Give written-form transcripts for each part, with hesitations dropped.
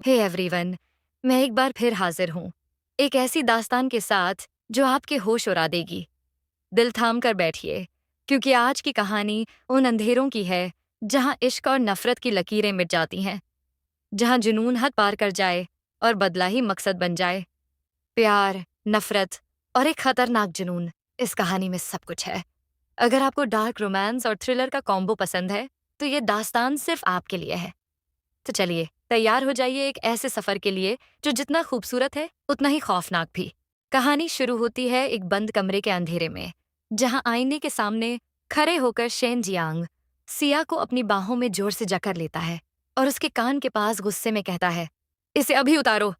Hey everyone, मैं एक बार फिर हाजिर हूँ, एक ऐसी दास्तान के साथ जो आपके होश उड़ा देगी। दिल थाम कर बैठिए, क्योंकि आज की कहानी उन अंधेरों की है जहाँ इश्क और नफरत की लकीरें मिट जाती हैं, जहाँ जुनून हद पार कर जाए और बदला ही मकसद बन जाए। प्यार, नफरत और एक खतरनाक जुनून, इस कहानी में सब कुछ है। अगर आपको डार्क रोमांस और थ्रिलर का कॉम्बो पसंद है, तो ये दास्तान सिर्फ आपके लिए है। तो चलिए तैयार हो जाइए एक ऐसे सफर के लिए जो जितना खूबसूरत है उतना ही खौफनाक भी। कहानी शुरू होती है एक बंद कमरे के अंधेरे में, जहां आईने के सामने खड़े होकर शेन जियांग सिया को अपनी बाहों में जोर से जकड़ लेता है और उसके कान के पास गुस्से में कहता है, इसे अभी उतारो।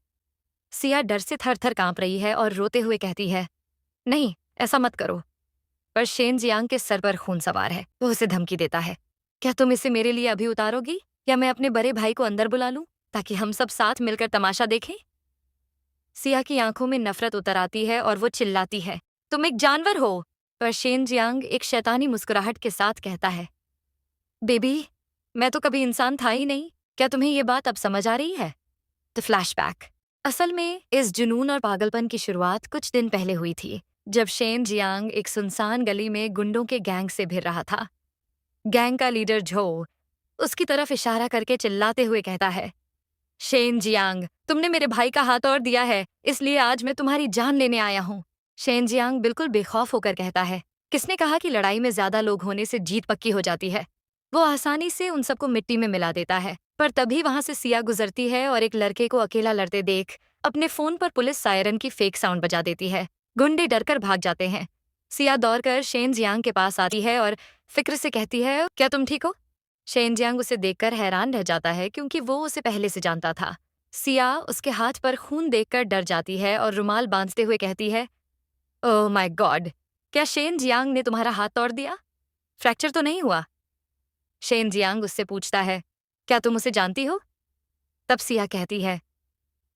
सिया डर से थर थर कांप रही है और रोते हुए कहती है, नहीं, ऐसा मत करो। पर शेन जियांग के सर पर खून सवार है। वो उसे धमकी देता है, क्या तुम इसे मेरे लिए अभी उतारोगी, या मैं अपने बड़े भाई को अंदर बुला लूं ताकि हम सब साथ मिलकर तमाशा देखें। सिया की आंखों में नफरत उतर आती है और वो चिल्लाती है, तुम एक जानवर हो। पर शेन जियांग एक शैतानी मुस्कुराहट के साथ कहता है, बेबी, मैं तो कभी इंसान था ही नहीं। क्या तुम्हें ये बात अब समझ आ रही है? तो फ्लैशबैक। असल में इस जुनून और पागलपन की शुरुआत कुछ दिन पहले हुई थी, जब शेन जियांग एक सुनसान गली में गुंडों के गैंग से भिड़ रहा था। गैंग का लीडर झो उसकी तरफ इशारा करके चिल्लाते हुए कहता है, शेन जियांग, तुमने मेरे भाई का हाथ तोड़ दिया है, इसलिए आज मैं तुम्हारी जान लेने आया हूँ। शेन जियांग बिल्कुल बेखौफ होकर कहता है, किसने कहा कि लड़ाई में ज्यादा लोग होने से जीत पक्की हो जाती है। वो आसानी से उन सबको मिट्टी में मिला देता है। पर तभी वहां से सिया गुजरती है और एक लड़के को अकेला लड़ते देख अपने फोन पर पुलिस सायरन की फेक साउंड बजा देती है। गुंडे डरकर भाग जाते हैं। सिया दौड़कर शेन जियांग के पास आती है और फिक्र से कहती है, क्या तुम ठीक हो? शेन जियांग उसे देखकर हैरान रह जाता है, क्योंकि वो उसे पहले से जानता था। सिया उसके हाथ पर खून देखकर डर जाती है और रुमाल बांधते हुए कहती है, ओह माय गॉड, क्या शेन जियांग ने तुम्हारा हाथ तोड़ दिया? फ्रैक्चर तो नहीं हुआ? शेन जियांग उससे पूछता है, क्या तुम उसे जानती हो? तब सिया कहती है,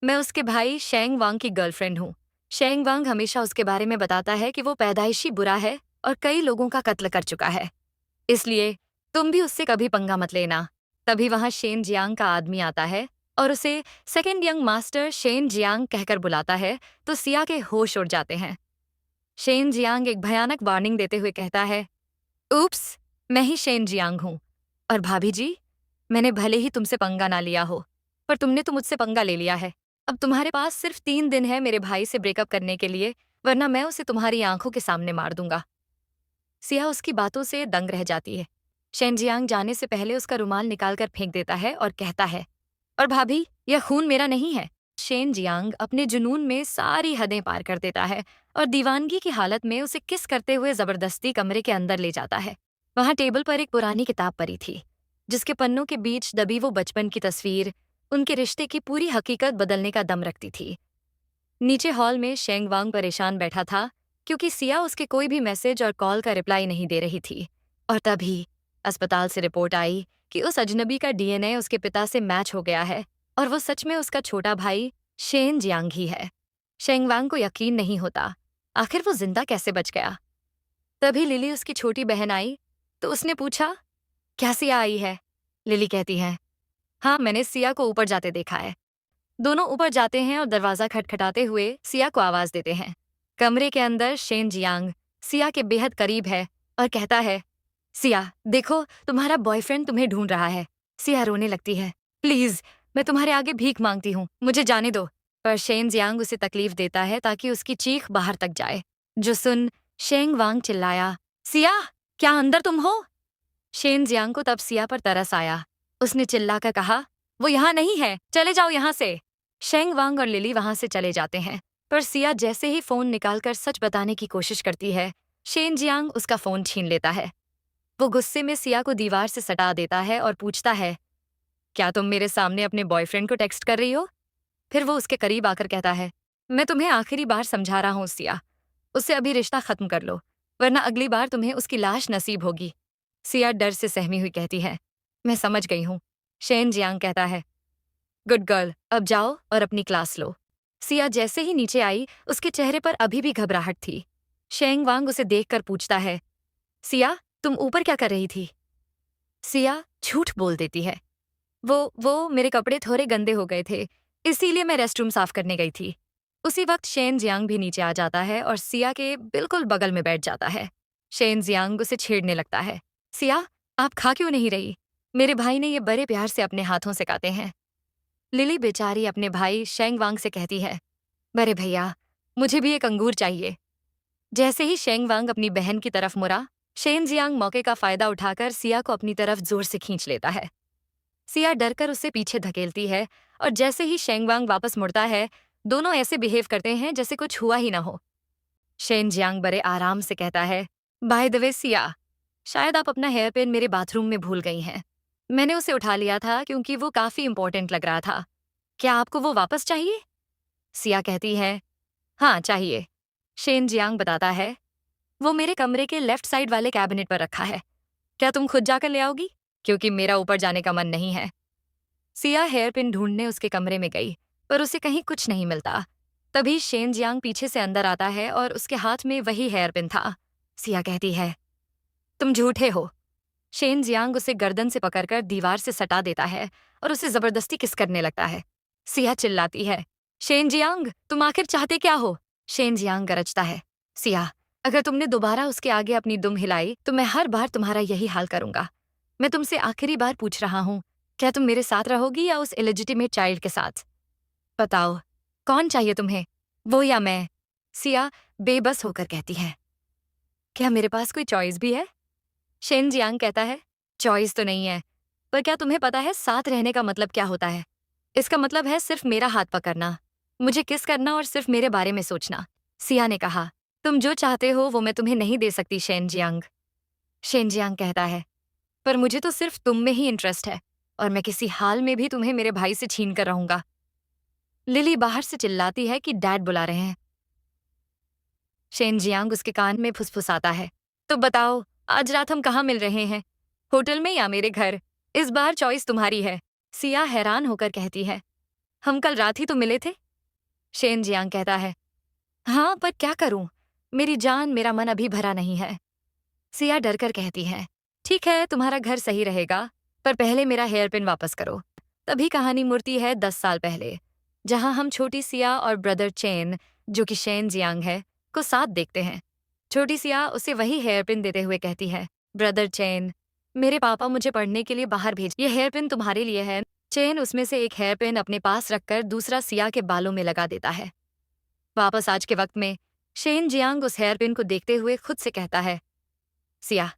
मैं उसके भाई शेंग वांग की गर्लफ्रेंड हूँ। शेंग वांग हमेशा उसके बारे में बताता है कि वो पैदाइशी बुरा है और कई लोगों का कत्ल कर चुका है। इसलिए तुम भी उससे कभी पंगा मत लेना। तभी वहां शेन जियांग का आदमी आता है और उसे second young master Shane Jiang कहकर बुलाता है, तो सिया के होश उड़ जाते हैं। शेन जियांग एक भयानक वार्निंग देते हुए कहता है, उप्स, मैं ही शेन जियांग हूँ। और भाभी जी, मैंने भले ही तुमसे पंगा ना लिया हो, पर तुमने तो मुझसे पंगा ले लिया है। अब तुम्हारे पास सिर्फ 3 दिन है मेरे भाई से ब्रेकअप करने के लिए, वरना मैं उसे तुम्हारी आंखों के सामने मार दूंगा। सिया उसकी बातों से दंग रह जाती है। शेन जियांग जाने से पहले उसका रुमाल निकालकर फेंक देता है और कहता है, और भाभी, यह खून मेरा नहीं है। शेन जियांग अपने जुनून में सारी हदें पार कर देता है और दीवानगी की हालत में उसे किस करते हुए जबरदस्ती कमरे के अंदर ले जाता है। वहां टेबल पर एक पुरानी किताब पड़ी थी, जिसके पन्नों के बीच दबी वो बचपन की तस्वीर उनके रिश्ते की पूरी हकीकत बदलने का दम रखती थी। नीचे हॉल में शेंग वांग परेशान बैठा था, क्योंकि सिया उसके कोई भी मैसेज और कॉल का रिप्लाई नहीं दे रही थी। और तभी अस्पताल से रिपोर्ट आई कि उस अजनबी का डीएनए उसके पिता से मैच हो गया है और वो सच में उसका छोटा भाई शेन जियांग ही है। शेंग वांग को यकीन नहीं होता, आखिर वो जिंदा कैसे बच गया। तभी लिली उसकी छोटी बहन आई, तो उसने पूछा, क्या सिया आई है? लिली कहती है, हाँ, मैंने सिया को ऊपर जाते देखा है। दोनों ऊपर जाते हैं और दरवाजा खटखटाते हुए सिया को आवाज देते हैं। कमरे के अंदर शेन जियांग सिया के बेहद करीब है और कहता है, सिया, देखो, तुम्हारा बॉयफ्रेंड तुम्हें ढूंढ रहा है। सिया रोने लगती है, प्लीज, मैं तुम्हारे आगे भीख मांगती हूँ, मुझे जाने दो। पर शेन जियांग उसे तकलीफ देता है ताकि उसकी चीख बाहर तक जाए। जो सुन शेंग वांग चिल्लाया, सिया, क्या अंदर तुम हो? शेन जियांग को तब सिया पर तरस आया। उसने चिल्लाकर कहा, वो यहाँ नहीं है, चले जाओ यहाँ से। शेंग वांग और लिली वहां से चले जाते हैं, पर सिया जैसे ही फोन निकालकर सच बताने की कोशिश करती है, शेन जियांग उसका फोन छीन लेता है। वो गुस्से में सिया को दीवार से सटा देता है और पूछता है, क्या तुम मेरे सामने अपने बॉयफ्रेंड को टेक्स्ट कर रही हो? फिर वो उसके करीब आकर कहता है, मैं तुम्हें आखिरी बार समझा रहा हूँ सिया, उससे अभी रिश्ता खत्म कर लो, वरना अगली बार तुम्हें उसकी लाश नसीब होगी। सिया डर से सहमी हुई कहती है, मैं समझ गई हूँ। शेन जियांग कहता है, गुड गर्ल, अब जाओ और अपनी क्लास लो। सिया जैसे ही नीचे आई, उसके चेहरे पर अभी भी घबराहट थी। शेंग वांग उसे देखकर पूछता है, सिया, तुम ऊपर क्या कर रही थी? सिया झूठ बोल देती है, वो मेरे कपड़े थोड़े गंदे हो गए थे, इसीलिए मैं रेस्टरूम साफ करने गई थी। उसी वक्त शेन जियांग भी नीचे आ जाता है और सिया के बिल्कुल बगल में बैठ जाता है। शेन जियांग उसे छेड़ने लगता है। सिया, आप खा क्यों नहीं रही? मेरे भाई ने ये बड़े प्यार से अपने हाथों से काटे हैं। लिली बेचारी अपने भाई शेंग वांग से कहती है, बड़े भैया, मुझे भी एक अंगूर चाहिए। जैसे ही शेंग वांग अपनी बहन की तरफ मुड़ा, शेन जियांग मौके का फायदा उठाकर सिया को अपनी तरफ जोर से खींच लेता है। सिया डरकर उसे पीछे धकेलती है और जैसे ही शेंग वांग वापस मुड़ता है, दोनों ऐसे बिहेव करते हैं जैसे कुछ हुआ ही ना हो। शेन जियांग बड़े आराम से कहता है, बाय द वे सिया, शायद आप अपना हेयर पिन मेरे बाथरूम में भूल गई हैं। मैंने उसे उठा लिया था क्योंकि वो काफी इंपॉर्टेंट लग रहा था। क्या आपको वो वापस चाहिए? सिया कहती है, हाँ चाहिए। शेन जियांग बताता है, वो मेरे कमरे के लेफ्ट साइड वाले कैबिनेट पर रखा है। क्या तुम खुद जाकर ले आओगी? क्योंकि मेरा ऊपर जाने का मन नहीं है। सिया हेयर पिन ढूंढने उसके कमरे में गई, पर उसे कहीं कुछ नहीं मिलता। तभी शेन जियांग पीछे से अंदर आता है और उसके हाथ में वही हेयर पिन था। सिया कहती है, तुम झूठे हो। शेन जियांग उसे गर्दन से पकड़कर दीवार से सटा देता है और उसे जबरदस्ती किस करने लगता है। सिया चिल्लाती है, शेन जियांग, तुम आखिर चाहते क्या हो? शेन जियांग गरजता है, सिया, अगर तुमने दोबारा उसके आगे अपनी दुम हिलाई तो मैं हर बार तुम्हारा यही हाल करूंगा। मैं तुमसे आखिरी बार पूछ रहा हूं, क्या तुम मेरे साथ रहोगी या उस इलेजिटिमेट चाइल्ड के साथ? बताओ, कौन चाहिए तुम्हें, वो या मैं? सिया बेबस होकर कहती है, क्या मेरे पास कोई चॉइस भी है? शेन जियांग कहता है, चॉइस तो नहीं है, पर क्या तुम्हें पता है साथ रहने का मतलब क्या होता है? इसका मतलब है सिर्फ मेरा हाथ पकड़ना, मुझे किस करना और सिर्फ मेरे बारे में सोचना। सिया ने कहा, तुम जो चाहते हो वो मैं तुम्हें नहीं दे सकती शेन जियांग। शेन जियांग कहता है, पर मुझे तो सिर्फ तुम में ही इंटरेस्ट है और मैं किसी हाल में भी तुम्हें मेरे भाई से छीन कर रहूंगा। लिली बाहर से चिल्लाती है कि डैड बुला रहे हैं। शेन जियांग उसके कान में फुसफुसाता है, तो बताओ, आज रात हम कहाँ मिल रहे हैं, होटल में या मेरे घर? इस बार चॉइस तुम्हारी है। सिया हैरान होकर कहती है, हम कल रात ही तो मिले थे। शेन जियांग कहता है, हाँ, पर क्या करूं, मेरी जान, मेरा मन अभी भरा नहीं है। सिया डरकर कहती है, ठीक है, तुम्हारा घर सही रहेगा, पर पहले मेरा हेयर पिन वापस करो। तभी कहानी मुड़ती है 10 साल पहले, जहां हम छोटी सिया और ब्रदर चेन, जो कि शेन जियांग है, को साथ देखते हैं। छोटी सिया उसे वही हेयर पिन देते हुए कहती है, ब्रदर चेन, मेरे पापा मुझे पढ़ने के लिए बाहर भेज, ये हेयर पिन तुम्हारे लिए है। चेन उसमें से एक हेयर पिन अपने पास रखकर दूसरा सिया के बालों में लगा देता है। वापस आज के वक्त में शेन जियांग उस हेयर पिन को देखते हुए खुद से कहता है, सिया,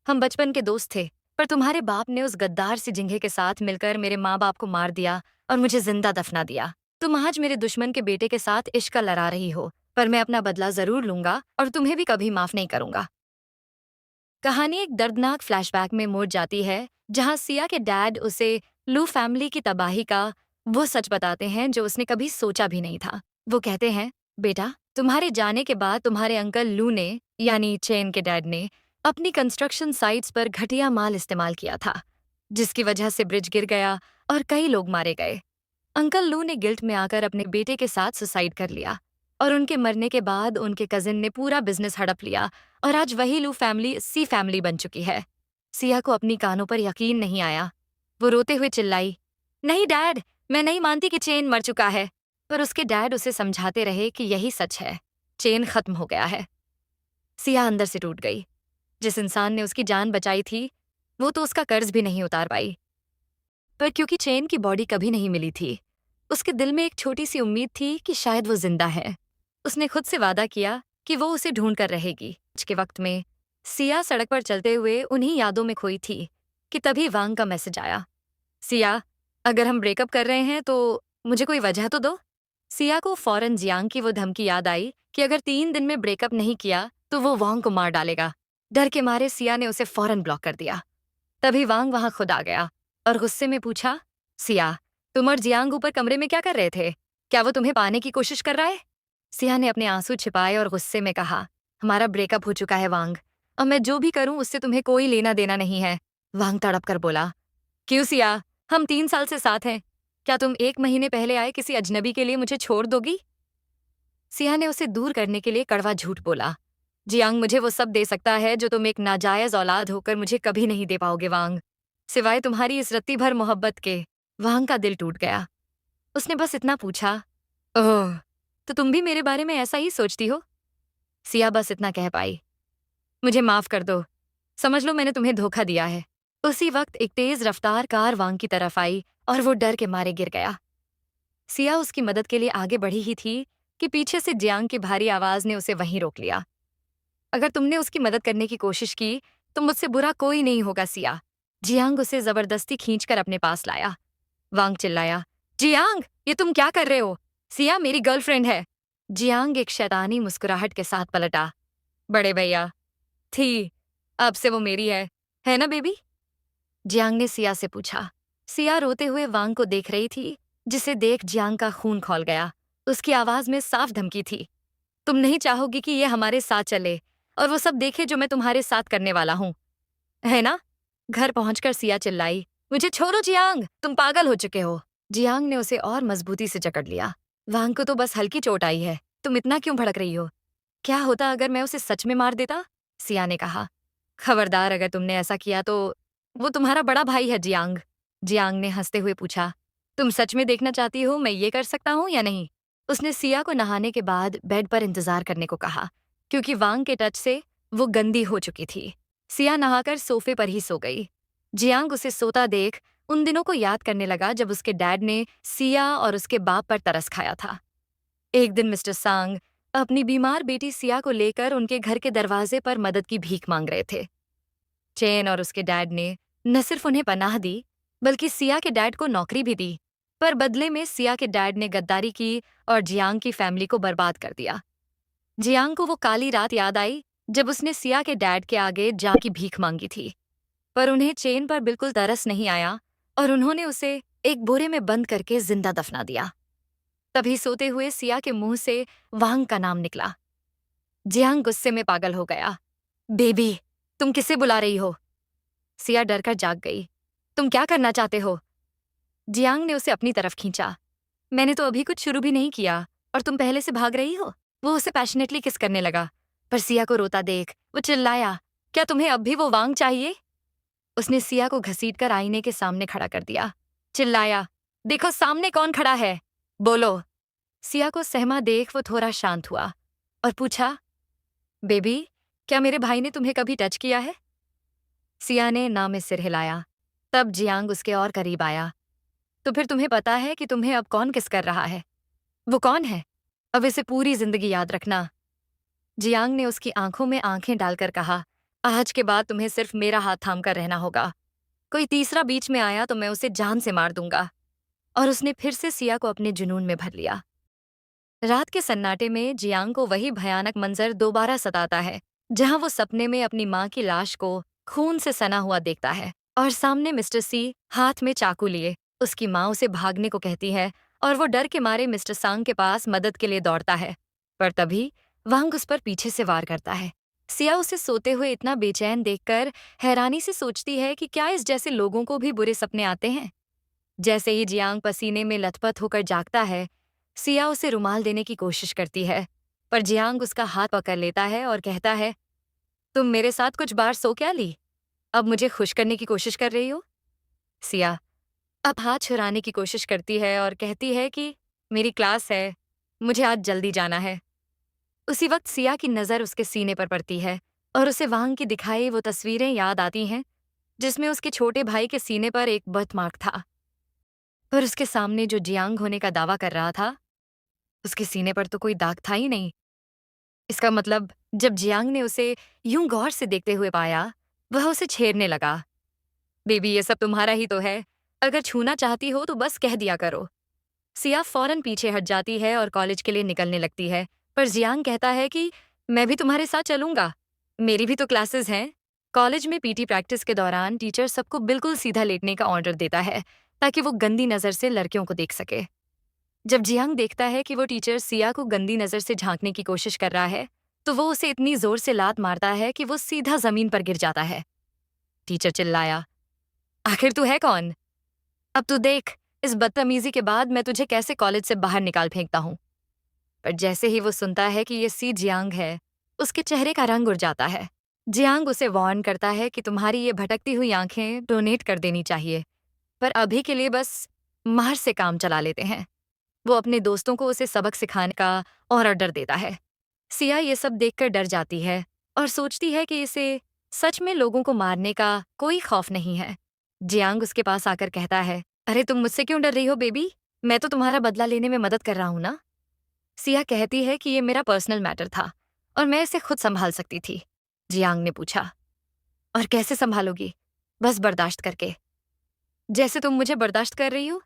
हम बचपन के दोस्त थे, पर तुम्हारे बाप ने उस गद्दार सी जिंगे के साथ मिलकर मेरे माँ बाप को मार दिया और मुझे जिंदा दफना दिया। तुम आज मेरे दुश्मन के बेटे के साथ इश्क लड़ा रही हो, पर मैं अपना बदला जरूर लूंगा और तुम्हें भी कभी माफ नहीं करूंगा। कहानी एक दर्दनाक फ्लैशबैक में मोड़ जाती है, जहां सिया के डैड उसे लू फैमिली की तबाही का वो सच बताते हैं जो उसने कभी सोचा भी नहीं था। वो कहते हैं, बेटा, तुम्हारे जाने के बाद तुम्हारे अंकल लू ने, यानी चेन के डैड ने, अपनी कंस्ट्रक्शन साइट्स पर घटिया माल इस्तेमाल किया था, जिसकी वजह से ब्रिज गिर गया और कई लोग मारे गए। अंकल लू ने गिल्ट में आकर अपने बेटे के साथ सुसाइड कर लिया और उनके मरने के बाद उनके कजिन ने पूरा बिजनेस हड़प लिया और आज वही लू फैमिली सी फैमिली बन चुकी है। सिया को अपनी कानों पर यकीन नहीं आया। वो रोते हुए चिल्लाई, नहीं डैड, मैं नहीं मानती कि चेन मर चुका है। पर उसके डैड उसे समझाते रहे कि यही सच है, चेन खत्म हो गया है। सिया अंदर से टूट गई। जिस इंसान ने उसकी जान बचाई थी, वो तो उसका कर्ज भी नहीं उतार पाई। पर क्योंकि चेन की बॉडी कभी नहीं मिली थी, उसके दिल में एक छोटी सी उम्मीद थी कि शायद वो जिंदा है। उसने खुद से वादा किया कि वो उसे ढूंढ कर रहेगी। आज के वक्त में सिया सड़क पर चलते हुए उन्हीं यादों में खोई थी कि तभी वांग का मैसेज आया, सिया, अगर हम ब्रेकअप कर रहे हैं तो मुझे कोई वजह तो दो। सिया को फौरन जियांग की वो धमकी याद आई कि अगर 3 दिन में ब्रेकअप नहीं किया तो वो वांग को मार डालेगा। डर के मारे सिया ने उसे फौरन ब्लॉक कर दिया। तभी वांग वहां खुद आ गया और गुस्से में पूछा, सिया, तुम और जियांग ऊपर कमरे में क्या कर रहे थे? क्या वो तुम्हें पाने की कोशिश कर रहा है? सिया ने अपने आंसू छिपाए और गुस्से में कहा, हमारा ब्रेकअप हो चुका है वांग, और मैं जो भी करूं उससे तुम्हें कोई लेना देना नहीं है। वांग तड़प कर बोला, क्यों सिया, हम 3 साल से साथ हैं, क्या तुम 1 महीने पहले आए किसी अजनबी के लिए मुझे छोड़ दोगी? सिया ने उसे दूर करने के लिए कड़वा झूठ बोला, जियांग मुझे वो सब दे सकता है जो तुम एक नाजायज औलाद होकर मुझे कभी नहीं दे पाओगे वांग। सिवाय तुम्हारी इस रत्ती भर मोहब्बत के। वांग का दिल टूट गया। उसने बस इतना पूछा, ओह, तो तुम भी मेरे बारे में ऐसा ही सोचती हो? सिया बस इतना कह पाई, मुझे माफ कर दो, समझ लो मैंने तुम्हें धोखा दिया है। उसी वक्त एक तेज रफ्तार कार वांग की तरफ आई और वो डर के मारे गिर गया। सिया उसकी मदद के लिए आगे बढ़ी ही थी कि पीछे से जियांग की भारी आवाज ने उसे वहीं रोक लिया। अगर तुमने उसकी मदद करने की कोशिश की तो मुझसे बुरा कोई नहीं होगा सिया। जियांग उसे जबरदस्ती खींचकर अपने पास लाया। वांग चिल्लाया, जियांग, ये तुम क्या कर रहे हो? सिया मेरी गर्लफ्रेंड है। जियांग एक शैतानी मुस्कुराहट के साथ पलटा, बड़े भैया, थी, अब से वो मेरी है ना बेबी? जियांग ने सिया से पूछा। सिया रोते हुए वांग को देख रही थी, जिसे देख जियांग का खून खौल गया। उसकी आवाज में साफ धमकी थी, तुम नहीं चाहोगी कि ये हमारे साथ चले और वो सब देखे जो मैं तुम्हारे साथ करने वाला हूं, है ना? घर पहुंचकर सिया चिल्लाई, मुझे छोड़ो जियांग, तुम पागल हो चुके हो। जियांग ने उसे और मजबूती से जकड़ लिया। वांग को तो बस हल्की चोट आई है, तुम इतना क्यों भड़क रही हो? क्या होता अगर मैं उसे सच में मार देता? सिया ने कहा। खबरदार, अगर तुमने ऐसा किया तो वो तुम्हारा बड़ा भाई है जियांग। जियांग ने हंसते हुए पूछा, तुम सच में देखना चाहती हो मैं ये कर सकता हूँ या नहीं? उसने सिया को नहाने के बाद बेड पर इंतजार करने को कहा, क्योंकि वांग के टच से वो गंदी हो चुकी थी। सिया नहाकर सोफे पर ही सो गई। जियांग उसे सोता देख उन दिनों को याद करने लगा जब उसके डैड ने सिया और उसके बाप पर तरस खाया था। एक दिन मिस्टर सांग अपनी बीमार बेटी सिया को लेकर उनके घर के दरवाजे पर मदद की भीख मांग रहे थे। चेन और उसके डैड ने न सिर्फ उन्हें पनाह दी, बल्कि सिया के डैड को नौकरी भी दी। पर बदले में सिया के डैड ने गद्दारी की और जियांग की फैमिली को बर्बाद कर दिया। जियांग को वो काली रात याद आई जब उसने सिया के डैड के आगे जान की भीख मांगी थी। पर उन्हें चेन पर बिल्कुल तरस नहीं आया और उन्होंने उसे एक बोरे में बंद करके जिंदा दफना दिया। तभी सोते हुए सिया के मुंह से वांग का नाम निकला। जियांग गुस्से में पागल हो गया। बेबी, तुम किसे बुला रही हो? सिया डरकर जाग गई। तुम क्या करना चाहते हो? जियांग ने उसे अपनी तरफ खींचा। मैंने तो अभी कुछ शुरू भी नहीं किया और तुम पहले से भाग रही हो। वो उसे पैशनेटली किस करने लगा, पर सिया को रोता देख वो चिल्लाया, क्या तुम्हें अब भी वो वांग चाहिए? उसने सिया को घसीटकर आईने के सामने खड़ा कर दिया। चिल्लाया, देखो सामने कौन खड़ा है, बोलो। सिया को सहमा देख वो थोड़ा शांत हुआ और पूछा, बेबी, क्या मेरे भाई ने तुम्हें कभी टच किया है? सिया ने ना में सिर हिलाया। तब जियांग उसके और करीब आया। तो फिर तुम्हें पता है कि तुम्हें अब कौन किस कर रहा है? वो कौन है? अब इसे पूरी जिंदगी याद रखना। जियांग ने उसकी आंखों में आंखें डालकर कहा, आज के बाद तुम्हें सिर्फ मेरा हाथ थाम कर रहना होगा। कोई तीसरा बीच में आया तो मैं उसे जान से मार दूंगा। और उसने फिर से सिया को अपने जुनून में भर लिया। रात के सन्नाटे में जियांग को वही भयानक मंजर दोबारा सताता है, जहां वो सपने में अपनी माँ की लाश को खून से सना हुआ देखता है और सामने मिस्टर सी हाथ में चाकू लिए उसकी माँ उसे भागने को कहती है और वो डर के मारे मिस्टर सांग के पास मदद के लिए दौड़ता है। पर तभी वांग उस पर पीछे से वार करता है। सिया उसे सोते हुए इतना बेचैन देखकर हैरानी से सोचती है कि क्या इस जैसे लोगों को भी बुरे सपने आते हैं। जैसे ही जियांग पसीने में लथपथ होकर जागता है, सिया उसे रुमाल देने की कोशिश करती है, पर जियांग उसका हाथ पकड़ लेता है और कहता है, तुम मेरे साथ कुछ बार सो क्या ली? अब मुझे खुश करने की कोशिश कर रही हो? सिया अब हाथ छुड़ाने की कोशिश करती है और कहती है कि मेरी क्लास है, मुझे आज जल्दी जाना है। उसी वक्त सिया की नज़र उसके सीने पर पड़ती है और उसे वांग की दिखाई वो तस्वीरें याद आती हैं जिसमें उसके छोटे भाई के सीने पर एक बर्थमार्क था। पर उसके सामने जो जियांग होने का दावा कर रहा था, उसके सीने पर तो कोई दाग था ही नहीं। इसका मतलब जब जियांग ने उसे यूं गौर से देखते हुए पाया, वह उसे छेड़ने लगा। बेबी, ये सब तुम्हारा ही तो है, अगर छूना चाहती हो तो बस कह दिया करो। सिया फौरन पीछे हट जाती है और कॉलेज के लिए निकलने लगती है, पर जियांग कहता है कि मैं भी तुम्हारे साथ चलूंगा, मेरी भी तो क्लासेस हैं। कॉलेज में पीटी प्रैक्टिस के दौरान टीचर सबको बिल्कुल सीधा लेटने का ऑर्डर देता है ताकि वो गंदी नजर से लड़कियों को देख सके। जब जियांग देखता है कि वो टीचर सिया को गंदी नजर से झांकने की कोशिश कर रहा है, तो वो उसे इतनी जोर से लात मारता है कि वो सीधा जमीन पर गिर जाता है। टीचर चिल्लाया, आखिर तू है कौन? अब तू देख, इस बदतमीजी के बाद मैं तुझे कैसे कॉलेज से बाहर निकाल फेंकता हूँ। पर जैसे ही वो सुनता है कि ये सी जियांग है, उसके चेहरे का रंग उड़ जाता है। जियांग उसे वार्न करता है कि तुम्हारी ये भटकती हुई आंखें डोनेट कर देनी चाहिए, पर अभी के लिए बस मार से काम चला लेते हैं। वो अपने दोस्तों को उसे सबक सिखाने का और ऑर्डर देता है। सिया ये सब देखकर डर जाती है और सोचती है कि इसे सच में लोगों को मारने का कोई खौफ नहीं है। जियांग उसके पास आकर कहता है, अरे तुम मुझसे क्यों डर रही हो बेबी? मैं तो तुम्हारा बदला लेने में मदद कर रहा हूं ना। सिया कहती है कि ये मेरा पर्सनल मैटर था और मैं इसे खुद संभाल सकती थी। जियांग ने पूछा, और कैसे संभालोगी? बस बर्दाश्त करके, जैसे तुम मुझे बर्दाश्त कर रही हो।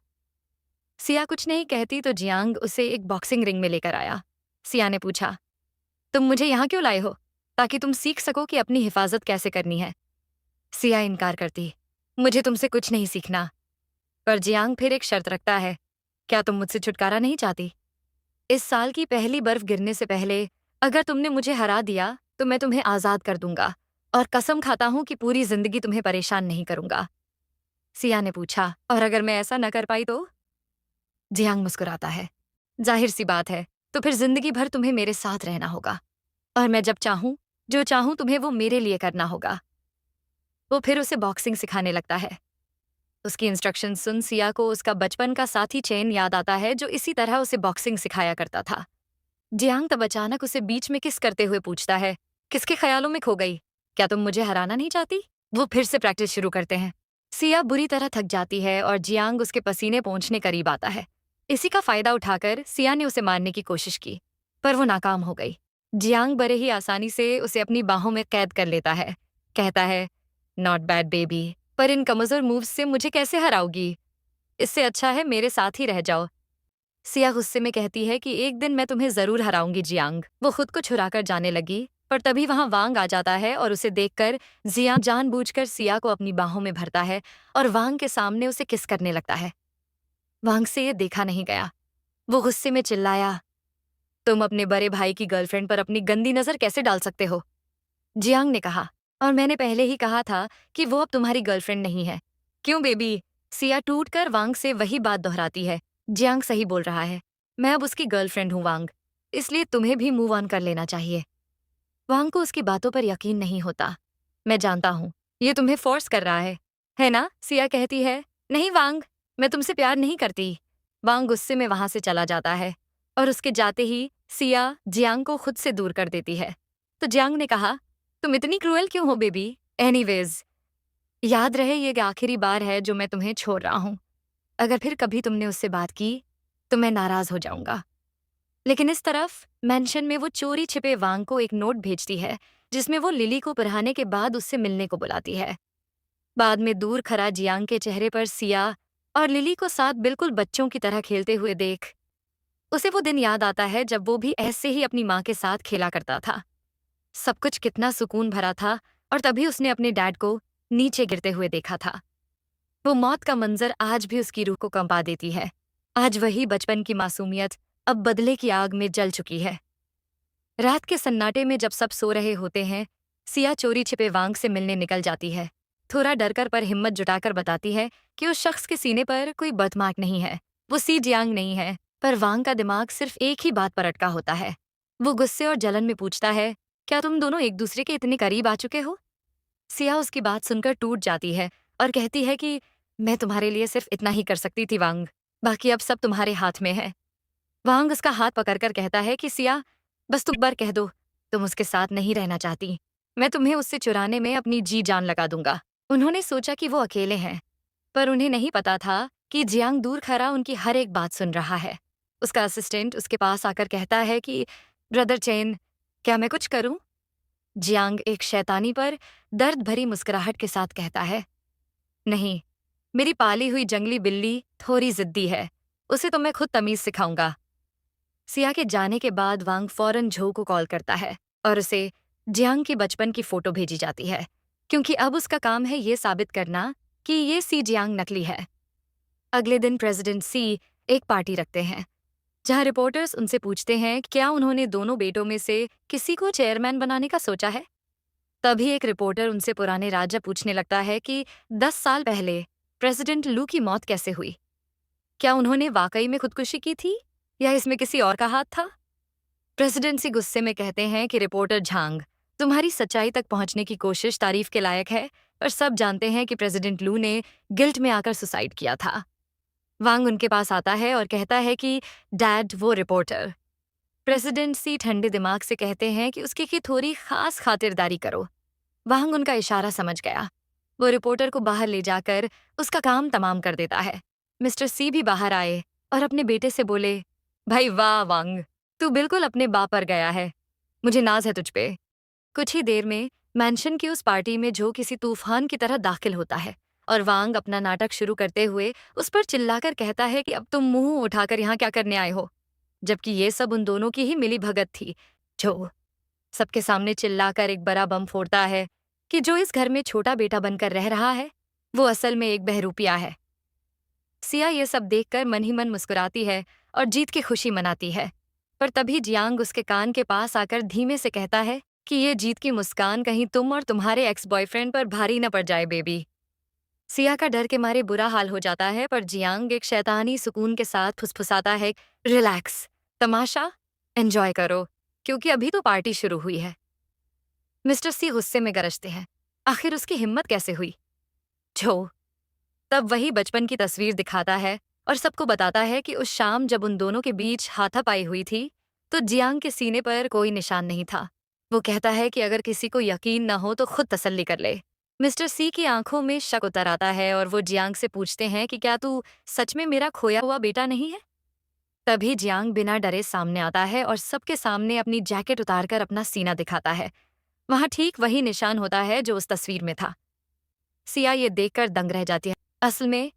सिया कुछ नहीं कहती तो जियांग उसे एक बॉक्सिंग रिंग में लेकर आया। सिया ने पूछा, तुम मुझे यहाँ क्यों लाए हो? ताकि तुम सीख सको कि अपनी हिफाजत कैसे करनी है। सिया इनकार करती, मुझे तुमसे कुछ नहीं सीखना। पर जियांग फिर एक शर्त रखता है, क्या तुम मुझसे छुटकारा नहीं चाहती? इस साल की पहली बर्फ गिरने से पहले अगर तुमने मुझे हरा दिया तो मैं तुम्हें आजाद कर दूंगा और कसम खाता हूं कि पूरी जिंदगी तुम्हें परेशान नहीं करूंगा। सिया ने पूछा, और अगर मैं ऐसा न कर पाई तो? जियांग मुस्कुराता है, जाहिर सी बात है, तो फिर जिंदगी भर तुम्हें मेरे साथ रहना होगा और मैं जब चाहूं जो चाहूं तुम्हें वो मेरे लिए करना होगा। वो फिर उसे बॉक्सिंग सिखाने लगता है। उसकी इंस्ट्रक्शन सुन सिया को उसका बचपन का साथी चेन याद आता है जो इसी तरह उसे बॉक्सिंग सिखाया करता था। जियांग तब अचानक उसे बीच में किस करते हुए पूछता है, किसके ख्यालों में खो गई? क्या तुम मुझे हराना नहीं चाहती? वो फिर से प्रैक्टिस शुरू करते हैं। सिया बुरी तरह थक जाती है और जियांग उसके पसीने पोंछने करीब आता है। इसी का फायदा उठाकर सिया ने उसे मारने की कोशिश की, पर वो नाकाम हो गई। जियांग बड़े ही आसानी से उसे अपनी बाहों में कैद कर लेता है। कहता है, नॉट बैड बेबी, पर इन कमजोर मूव्स से मुझे कैसे हराओगी? इससे अच्छा है मेरे साथ ही रह जाओ। सिया गुस्से में कहती है कि एक दिन मैं तुम्हें जरूर हराऊंगी जियांग। वो खुद को छुड़ाकर जाने लगी, पर तभी वहां वांग आ जाता है और उसे देखकर जियांग जानबूझकर सिया को अपनी बाहों में भरता है और वांग के सामने उसे किस करने लगता है। वांग से ये देखा नहीं गया। वो गुस्से में चिल्लाया, तुम अपने बड़े भाई की गर्लफ्रेंड पर अपनी गंदी नजर कैसे डाल सकते हो? जियांग ने कहा, और मैंने पहले ही कहा था कि वो अब तुम्हारी गर्लफ्रेंड नहीं है। क्यों बेबी? सिया टूटकर वांग से वही बात दोहराती है। जियांग सही बोल रहा है, मैं अब उसकी गर्लफ्रेंड हूँ वांग, इसलिए तुम्हें भी मूव ऑन कर लेना चाहिए। वांग को उसकी बातों पर यकीन नहीं होता। मैं जानता हूँ, ये तुम्हें फोर्स कर रहा है ना? सिया कहती है, नहीं वांग, मैं तुमसे प्यार नहीं करती। वांग गुस्से में वहां से चला जाता है और उसके जाते ही सिया जियांग को खुद से दूर कर देती है। तो जियांग ने कहा, तुम इतनी क्रूएल क्यों हो बेबी? एनीवेज, याद रहे ये आखिरी बार है जो मैं तुम्हें छोड़ रहा हूँ। अगर फिर कभी तुमने उससे बात की तो मैं नाराज हो जाऊंगा। लेकिन इस तरफ मेंशन में वो चोरी छिपे वांग को एक नोट भेजती है जिसमें वो लिली को पढ़ाने के बाद उससे मिलने को बुलाती है। बाद में दूर खड़ा जियांग के चेहरे पर सिया और लिली को साथ बिल्कुल बच्चों की तरह खेलते हुए देख उसे वो दिन याद आता है जब वो भी ऐसे ही अपनी माँ के साथ खेला करता था। सब कुछ कितना सुकून भरा था और तभी उसने अपने डैड को नीचे गिरते हुए देखा था। वो मौत का मंजर आज भी उसकी रूह को कंपा देती है। आज वही बचपन की मासूमियत अब बदले की आग में जल चुकी है। रात के सन्नाटे में जब सब सो रहे होते हैं, सिया चोरी छिपे वांग से मिलने निकल जाती है। थोड़ा डरकर पर हिम्मत जुटाकर बताती है कि उस शख्स के सीने पर कोई बर्थमार्क नहीं है, वो सी जियांग नहीं है। पर वांग का दिमाग सिर्फ एक ही बात पर अटका होता है। वो गुस्से और जलन में पूछता है, क्या तुम दोनों एक दूसरे के इतने करीब आ चुके हो? सिया उसकी बात सुनकर टूट जाती है और कहती है कि मैं तुम्हारे लिए सिर्फ इतना ही कर सकती थी वांग, बाकी अब सब तुम्हारे हाथ में है। वांग उसका हाथ पकड़कर कहता है कि सिया, बस तुम एक बार कह दो तुम उसके साथ नहीं रहना चाहती, मैं तुम्हें उससे चुराने में अपनी जी जान लगा दूंगा। उन्होंने सोचा कि वो अकेले हैं, पर उन्हें नहीं पता था कि जियांग दूर खड़ा उनकी हर एक बात सुन रहा है। उसका असिस्टेंट उसके पास आकर कहता है कि ब्रदर चेन, क्या मैं कुछ करूं? जियांग एक शैतानी पर दर्द भरी मुस्कुराहट के साथ कहता है, नहीं, मेरी पाली हुई जंगली बिल्ली थोड़ी जिद्दी है, उसे तो मैं खुद तमीज सिखाऊंगा। सिया के जाने के बाद वांग फौरन झो को कॉल करता है और उसे जियांग की बचपन की फोटो भेजी जाती है, क्योंकि अब उसका काम है ये साबित करना कि ये सी जियांग नकली है। अगले दिन प्रेसिडेंट सी एक पार्टी रखते हैं जहां रिपोर्टर्स उनसे पूछते हैं कि क्या उन्होंने दोनों बेटों में से किसी को चेयरमैन बनाने का सोचा है। तभी एक रिपोर्टर उनसे पुराने राज्य पूछने लगता है कि 10 साल पहले प्रेसिडेंट लू की मौत कैसे हुई। क्या उन्होंने वाकई में खुदकुशी की थी या इसमें किसी और का हाथ था? प्रेसिडेंट सी गुस्से में कहते हैं कि रिपोर्टर झांग, तुम्हारी सच्चाई तक पहुंचने की कोशिश तारीफ के लायक है, पर सब जानते हैं कि प्रेसिडेंट लू ने गिल्ट में आकर सुसाइड किया था। वांग उनके पास आता है और कहता है कि डैड, वो रिपोर्टर। प्रेसिडेंट सी ठंडे दिमाग से कहते हैं कि उसकी की थोड़ी खास खातिरदारी करो। वांग उनका इशारा समझ गया। वो रिपोर्टर को बाहर ले जाकर उसका काम तमाम कर देता है। मिस्टर सी भी बाहर आए और अपने बेटे से बोले, भाई वाह वांग, तू बिल्कुल अपने बाप पर गया है। मुझे नाज है तुझ पे। कुछ ही देर में मैंशन की उस पार्टी में जो किसी तूफान की तरह दाखिल होता है और वांग अपना नाटक शुरू करते हुए उस पर चिल्लाकर कहता है कि अब तुम मुंह उठाकर यहाँ क्या करने आए हो, जबकि ये सब उन दोनों की ही मिली भगत थी। जो सबके सामने चिल्लाकर एक बड़ा बम फोड़ता है कि जो इस घर में छोटा बेटा बनकर रह रहा है वो असल में एक बहरूपिया है। सिया ये सब देखकर मन ही मन मुस्कुराती है और जीत की खुशी मनाती है, पर तभी जियांग उसके कान के पास आकर धीमे से कहता है कि ये जीत की मुस्कान कहीं तुम और तुम्हारे एक्स बॉयफ्रेंड पर भारी न पड़ जाए बेबी। सिया का डर के मारे बुरा हाल हो जाता है, पर जियांग एक शैतानी सुकून के साथ फुसफुसाता है, रिलैक्स, तमाशा एंजॉय करो, क्योंकि अभी तो पार्टी शुरू हुई है। मिस्टर सी गुस्से में गरजते हैं, आखिर उसकी हिम्मत कैसे हुई। जो तब वही बचपन की तस्वीर दिखाता है और सबको बताता है कि उस शाम जब उन दोनों के बीच हाथापाई हुई थी तो जियांग के सीने पर कोई निशान नहीं था। वो कहता है कि अगर किसी को यकीन न हो तो खुद तसल्ली कर ले। मिस्टर सी की आंखों में शक उतर आता है और वो जियांग से पूछते हैं कि क्या तू सच में मेरा खोया हुआ बेटा नहीं है। तभी जियांग बिना डरे सामने आता है और सबके सामने अपनी जैकेट उतारकर अपना सीना दिखाता है। वहां ठीक वही निशान होता है जो उस तस्वीर में था। सिया ये देखकर दंग रह जाती है। असल में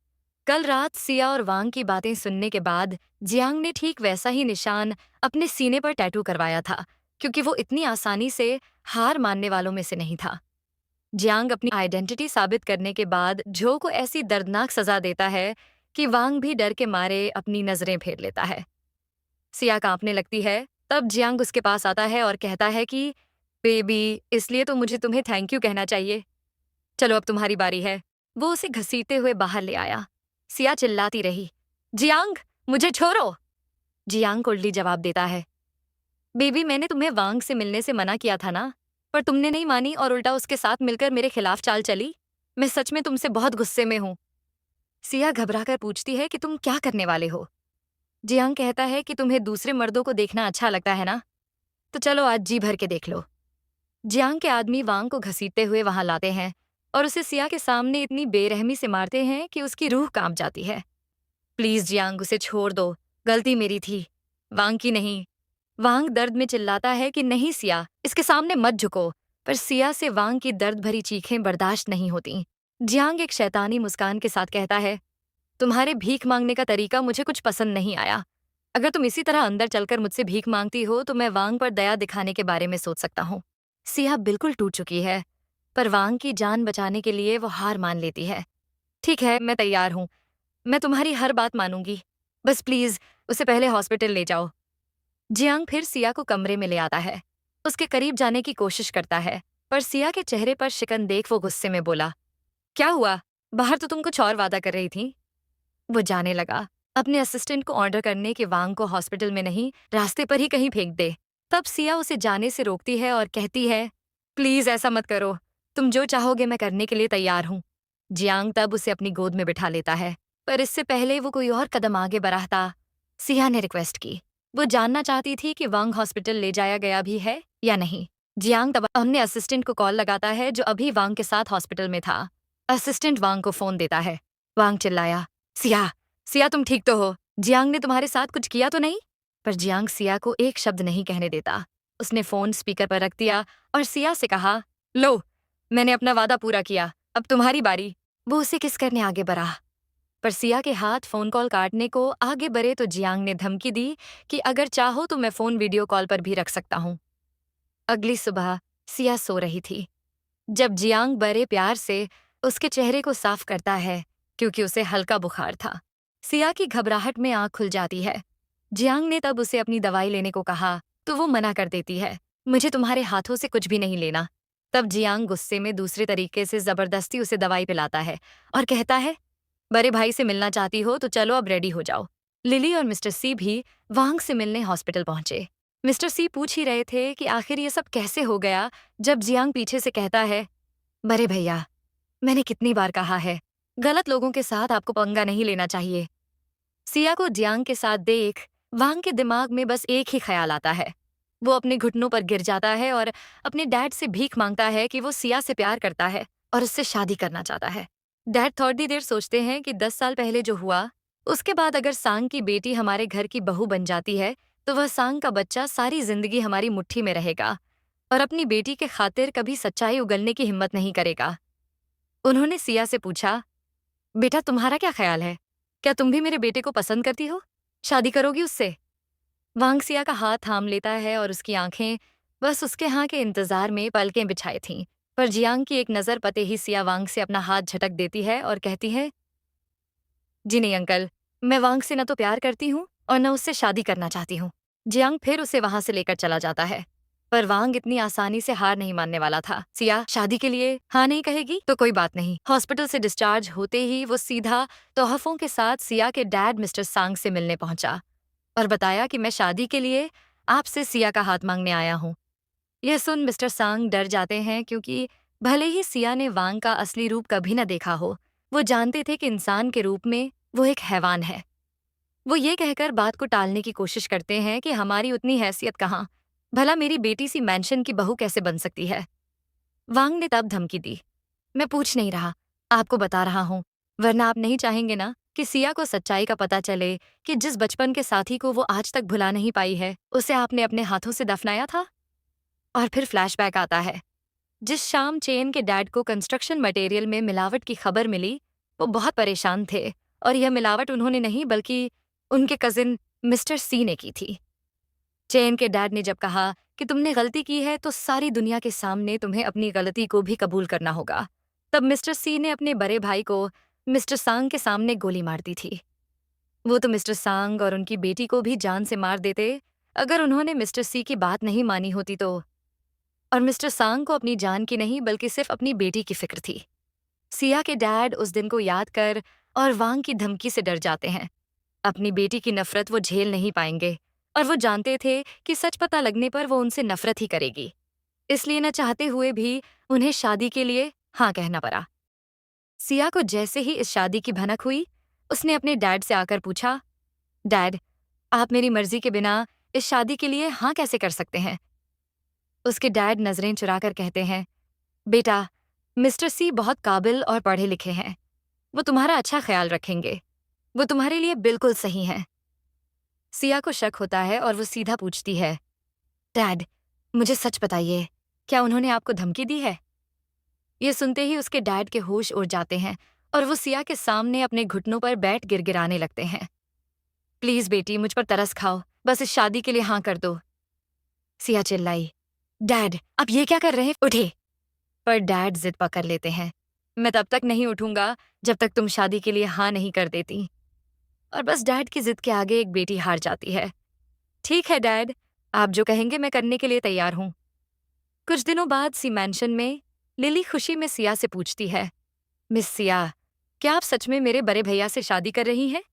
कल रात सिया और वांग की बातें सुनने के बाद जियांग ने ठीक वैसा ही निशान अपने सीने पर टैटू करवाया था, क्योंकि वो इतनी आसानी से हार मानने वालों में से नहीं था। जियांग अपनी आइडेंटिटी साबित करने के बाद जो को ऐसी दर्दनाक सजा देता है कि वांग भी डर के मारे अपनी नजरें फेर लेता है। सिया कांपने लगती है। तब जियांग उसके पास आता है और कहता है कि बेबी, इसलिए तो मुझे तुम्हें थैंक यू कहना चाहिए। चलो अब तुम्हारी बारी है। वो उसे घसीटते हुए बाहर ले आया। सिया चिल्लाती रही, जियांग, मुझे छोड़ो। जियांग उल्टी जवाब देता है, बेबी, मैंने तुम्हें वांग से मिलने से मना किया था ना, पर तुमने नहीं मानी और उल्टा उसके साथ मिलकर मेरे खिलाफ चाल चली। मैं सच में तुमसे बहुत गुस्से में हूं। सिया घबराकर पूछती है कि तुम क्या करने वाले हो। जियांग कहता है कि तुम्हें दूसरे मर्दों को देखना अच्छा लगता है ना, तो चलो आज जी भर के देख लो। जियांग के आदमी वांग को घसीटते हुए वहां लाते हैं और उसे सिया के सामने इतनी बेरहमी से मारते हैं कि उसकी रूह कांप जाती है। प्लीज जियांग, उसे छोड़ दो, गलती मेरी थी, वांग की नहीं। वांग दर्द में चिल्लाता है कि नहीं सिया, इसके सामने मत झुको, पर सिया से वांग की दर्द भरी चीखें बर्दाश्त नहीं होती। जियांग एक शैतानी मुस्कान के साथ कहता है, तुम्हारे भीख मांगने का तरीका मुझे कुछ पसंद नहीं आया। अगर तुम इसी तरह अंदर चलकर मुझसे भीख मांगती हो तो मैं वांग पर दया दिखाने के बारे में सोच सकता हूँ। सिया बिल्कुल टूट चुकी है, पर वांग की जान बचाने के लिए वो हार मान लेती है। ठीक है, मैं तैयार हूँ, मैं तुम्हारी हर बात मानूंगी, बस प्लीज उसे पहले हॉस्पिटल ले जाओ। जियांग फिर सिया को कमरे में ले आता है। उसके करीब जाने की कोशिश करता है, पर सिया के चेहरे पर शिकन देख वो गुस्से में बोला, क्या हुआ, बाहर तो तुम कुछ और वादा कर रही थी। वो जाने लगा। अपने असिस्टेंट को ऑर्डर करने कि वांग को हॉस्पिटल में नहीं, रास्ते पर ही कहीं फेंक दे। तब सिया उसे जाने से रोकती है और कहती है, प्लीज ऐसा मत करो, तुम जो चाहोगे मैं करने के लिए तैयार हूँ। जियांग तब उसे अपनी गोद में बिठा लेता है, पर इससे पहले वो कोई और कदम आगे बढ़ाता सिया ने रिक्वेस्ट की। वो जानना चाहती थी कि वांग हॉस्पिटल ले जाया गया भी है या नहीं। जियांग तब अपने असिस्टेंट को कॉल लगाता है जो अभी वांग के साथ हॉस्पिटल में था। असिस्टेंट वांग को फोन देता है। वांग चिल्लाया, सिया, सिया तुम ठीक तो हो? जियांग ने तुम्हारे साथ कुछ किया तो नहीं? पर जियांग सिया को एक शब्द नहीं कहने देता। उसने फोन स्पीकर पर रख दिया और सिया से कहा, लो, मैंने अपना वादा पूरा किया, अब तुम्हारी बारी। वो उसे किस करने आगे बढ़ा, पर सिया के हाथ फोन कॉल काटने को आगे बढ़े तो जियांग ने धमकी दी कि अगर चाहो तो मैं फोन वीडियो कॉल पर भी रख सकता हूँ। अगली सुबह सिया सो रही थी जब जियांग बड़े प्यार से उसके चेहरे को साफ करता है, क्योंकि उसे हल्का बुखार था। सिया की घबराहट में आंख खुल जाती है। जियांग ने तब उसे अपनी दवाई लेने को कहा तो वो मना कर देती है, मुझे तुम्हारे हाथों से कुछ भी नहीं लेना। तब जियांग गुस्से में दूसरे तरीके से जबरदस्ती उसे दवाई पिलाता है और कहता है, बड़े भाई से मिलना चाहती हो तो चलो अब रेडी हो जाओ। लिली और मिस्टर सी भी वांग से मिलने हॉस्पिटल पहुंचे। मिस्टर सी पूछ ही रहे थे कि आखिर ये सब कैसे हो गया जब जियांग पीछे से कहता है, बड़े भैया, मैंने कितनी बार कहा है, गलत लोगों के साथ आपको पंगा नहीं लेना चाहिए। सिया को जियांग के साथ देख वांग के दिमाग में बस एक ही ख्याल आता है। वो अपने घुटनों पर गिर जाता है और अपने डैड से भीख मांगता है कि वो सिया से प्यार करता है और उससे शादी करना चाहता है। डैड थोड़ी देर सोचते हैं कि 10 साल पहले जो हुआ, उसके बाद अगर सांग की बेटी हमारे घर की बहू बन जाती है तो वह सांग का बच्चा सारी जिंदगी हमारी मुट्ठी में रहेगा और अपनी बेटी के खातिर कभी सच्चाई उगलने की हिम्मत नहीं करेगा। उन्होंने सिया से पूछा, बेटा तुम्हारा क्या ख्याल है? क्या तुम भी मेरे बेटे को पसंद करती हो? शादी करोगी उससे? वांग सिया का हाथ थाम लेता है और उसकी आंखें बस उसके हाँ के इंतजार में पलकें बिछाए थीं। पर जियांग की एक नजर पते ही सिया वांग से अपना हाथ झटक देती है और कहती है, जी नहीं अंकल, मैं वांग से न तो प्यार करती हूँ और न उससे शादी करना चाहती हूँ। जियांग फिर उसे वहां से लेकर चला जाता है। पर वांग इतनी आसानी से हार नहीं मानने वाला था। सिया शादी के लिए हाँ नहीं कहेगी तो कोई बात नहीं। हॉस्पिटल से डिस्चार्ज होते ही वो सीधा तोहफों के साथ सिया के डैड मिस्टर सांग से मिलने पहुंचा और बताया कि मैं शादी के लिए आपसे सिया का हाथ मांगने आया हूँ। यह सुन मिस्टर सांग डर जाते हैं क्योंकि भले ही सिया ने वांग का असली रूप कभी न देखा हो, वो जानते थे कि इंसान के रूप में वो एक हैवान है। वो ये कहकर बात को टालने की कोशिश करते हैं कि हमारी उतनी हैसियत कहाँ, भला मेरी बेटी सी मैंशन की बहू कैसे बन सकती है। वांग ने तब धमकी दी, मैं पूछ नहीं रहा, आपको बता रहा हूँ, वरना आप नहीं चाहेंगे ना कि सिया को सच्चाई का पता चले कि जिस बचपन के साथी को वो आज तक भुला नहीं पाई है, उसे आपने अपने हाथों से दफनाया था। और फिर फ्लैशबैक आता है। जिस शाम चेन के डैड को कंस्ट्रक्शन मटेरियल में मिलावट की खबर मिली, वो बहुत परेशान थे और यह मिलावट उन्होंने नहीं बल्कि उनके कजिन मिस्टर सी ने की थी। चेन के डैड ने जब कहा कि तुमने गलती की है तो सारी दुनिया के सामने तुम्हें अपनी गलती को भी कबूल करना होगा, तब मिस्टर सी ने अपने बड़े भाई को मिस्टर सांग के सामने गोली मार दी थी। वो तो मिस्टर सांग और उनकी बेटी को भी जान से मार देते अगर उन्होंने मिस्टर सी की बात नहीं मानी होती तो। और मिस्टर सांग को अपनी जान की नहीं बल्कि सिर्फ अपनी बेटी की फिक्र थी। सिया के डैड उस दिन को याद कर और वांग की धमकी से डर जाते हैं। अपनी बेटी की नफरत वो झेल नहीं पाएंगे और वो जानते थे कि सच पता लगने पर वो उनसे नफरत ही करेगी। इसलिए न चाहते हुए भी उन्हें शादी के लिए हाँ कहना पड़ा। सिया को जैसे ही इस शादी की भनक हुई, उसने अपने डैड से आकर पूछा, डैड, आप मेरी मर्जी के बिना इस शादी के लिए हाँ कैसे कर सकते हैं? उसके डैड नजरें चुराकर कहते हैं, बेटा, मिस्टर सी बहुत काबिल और पढ़े लिखे हैं। वो तुम्हारा अच्छा ख्याल रखेंगे। वो तुम्हारे लिए बिल्कुल सही हैं। सिया को शक होता है और वो सीधा पूछती है, डैड, मुझे सच बताइए, क्या उन्होंने आपको धमकी दी है? ये सुनते ही उसके डैड के होश उड़ जाते हैं और वो सिया के सामने अपने घुटनों पर बैठ गिड़गिड़ाने लगते हैं। प्लीज बेटी, मुझ पर तरस खाओ, बस इस शादी के लिए हाँ कर दो। सिया चिल्लाई, डैड, आप ये क्या कर रहे हैं? उठे। पर डैड जिद पकड़ लेते हैं, मैं तब तक नहीं उठूंगा जब तक तुम शादी के लिए हाँ नहीं कर देती। और बस डैड की जिद के आगे एक बेटी हार जाती है। ठीक है डैड, आप जो कहेंगे मैं करने के लिए तैयार हूँ। कुछ दिनों बाद सी मैंशन में लिली खुशी में सिया से पूछती है, मिस सिया, क्या आप सच में मेरे बड़े भैया से शादी कर रही हैं?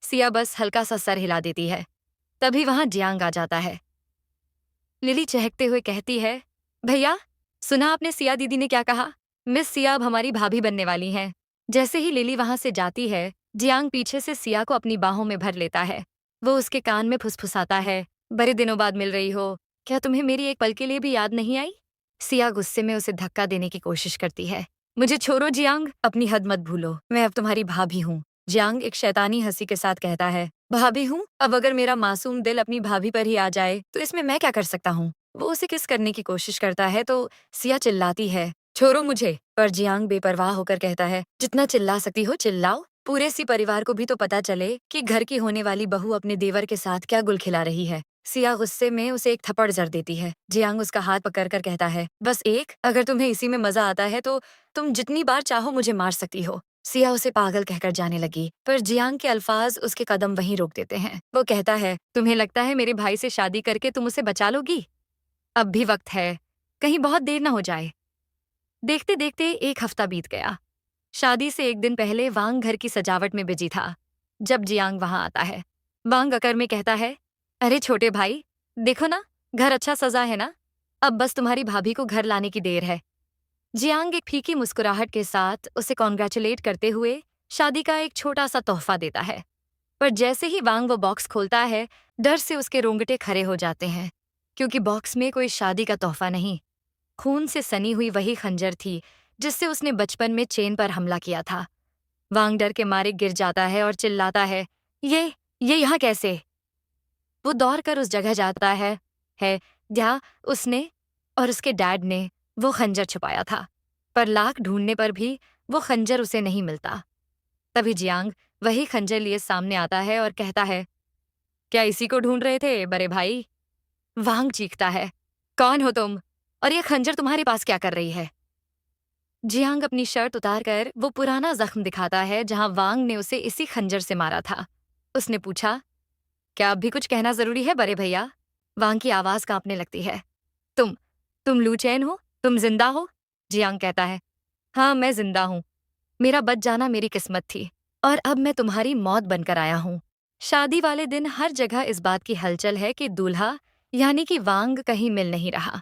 सिया बस हल्का सा सर हिला देती है। तभी वहां जियांग आ जाता है। लिली चहकते हुए कहती है, भैया, सुना आपने सिया दीदी ने क्या कहा? मिस सिया अब हमारी भाभी बनने वाली हैं। जैसे ही लिली वहां से जाती है, जियांग पीछे से सिया को अपनी बाहों में भर लेता है। वो उसके कान में फुसफुसाता है, बड़े दिनों बाद मिल रही हो, क्या तुम्हें मेरी एक पल के लिए भी याद नहीं आई? सिया गुस्से में उसे धक्का देने की कोशिश करती है। मुझे छोड़ो जियांग, अपनी हद मत भूलो, मैं अब तुम्हारी भाभी हूँ। जियांग एक शैतानी हंसी के साथ कहता है, भाभी हूँ? अब अगर मेरा मासूम दिल अपनी भाभी पर ही आ जाए तो इसमें मैं क्या कर सकता हूँ? वो उसे किस करने की कोशिश करता है तो सिया चिल्लाती है, छोड़ो मुझे। पर जियांग बेपरवाह होकर कहता है, जितना चिल्ला सकती हो चिल्लाओ, पूरे सी परिवार को भी तो पता चले कि घर की होने वाली बहू अपने देवर के साथ क्या गुल खिला रही है। सिया गुस्से में उसे एक थप्पड़ जड़ देती है। जियांग उसका हाथ पकड़कर कहता है, बस एक, अगर तुम्हें इसी में मजा आता है तो तुम जितनी बार चाहो मुझे मार सकती हो। सिया उसे पागल कहकर जाने लगी, पर जियांग के अल्फाज उसके कदम वहीं रोक देते हैं। वो कहता है, तुम्हें लगता है मेरे भाई से शादी करके तुम उसे बचा लोगी? अब भी वक्त है, कहीं बहुत देर न हो जाए। देखते देखते एक हफ्ता बीत गया। शादी से एक दिन पहले वांग घर की सजावट में बिजी था। जब जियांग वहां आता है, वांग अकर में कहता है, अरे छोटे भाई, देखो ना, घर अच्छा सजा है ना। अब बस तुम्हारी भाभी को घर लाने की देर है। जियांग एक फीकी मुस्कुराहट के साथ उसे कॉन्ग्रेचुलेट करते हुए शादी का एक छोटा सा तोहफा देता है। पर जैसे ही वांग वो बॉक्स खोलता है, डर से उसके रोंगटे खड़े हो जाते हैं, क्योंकि बॉक्स में कोई शादी का तोहफा नहीं, खून से सनी हुई वही खंजर थी जिससे उसने बचपन में चेन पर हमला किया था। वांग डर के मारे गिर जाता है और चिल्लाता है, ये यहाँ कैसे? वो दौड़ कर उस जगह जाता है जहाँ उसने और उसके डैड ने वो खंजर छुपाया था। पर लाख ढूंढने पर भी वो खंजर उसे नहीं मिलता। तभी जियांग वही खंजर लिए सामने आता है और कहता है, क्या इसी को ढूंढ रहे थे बड़े भाई? वांग चीखता है, कौन हो तुम? और ये खंजर तुम्हारे पास क्या कर रही है? जियांग अपनी शर्ट उतारकर वो पुराना जख्म दिखाता है जहां वांग ने उसे इसी खंजर से मारा था। उसने पूछा, क्या अब भी कुछ कहना जरूरी है बड़े भैया? वांग की आवाज कांपने लगती है। तुम तुम लूचैन हो? तुम जिंदा हो? जियांग कहता है, हाँ मैं जिंदा हूँ। मेरा बच जाना मेरी किस्मत थी और अब मैं तुम्हारी मौत बनकर आया हूँ। शादी वाले दिन हर जगह इस बात की हलचल है कि दूल्हा यानी कि वांग कहीं मिल नहीं रहा।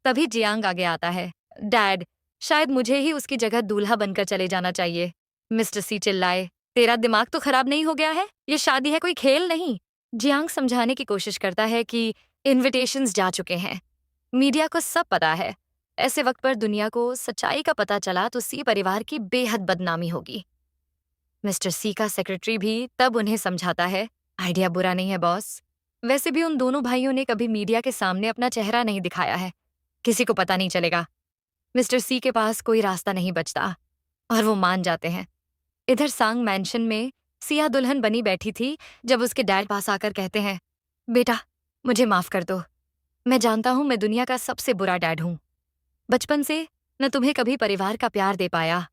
तभी जियांग आगे आता है, डैड, शायद मुझे ही उसकी जगह दूल्हा बनकर चले जाना चाहिए। मिस्टर सी चिल्लाए, तेरा दिमाग तो खराब नहीं हो गया है? ये शादी है कोई खेल नहीं। जियांग समझाने की कोशिश करता है कि इनविटेशंस जा चुके हैं, मीडिया को सब पता है। ऐसे वक्त पर दुनिया को सच्चाई का पता चला तो सी परिवार की बेहद बदनामी होगी। मिस्टर सी का सेक्रेटरी भी तब उन्हें समझाता है, आइडिया बुरा नहीं है बॉस। वैसे भी उन दोनों भाइयों ने कभी मीडिया के सामने अपना चेहरा नहीं दिखाया है, किसी को पता नहीं चलेगा। मिस्टर सी के पास कोई रास्ता नहीं बचता और वो मान जाते हैं। इधर सांग मैंशन में सिया दुल्हन बनी बैठी थी जब उसके डैड पास आकर कहते हैं, बेटा मुझे माफ कर दो। मैं जानता हूं मैं दुनिया का सबसे बुरा डैड हूं। बचपन से न तुम्हें कभी परिवार का प्यार दे पाया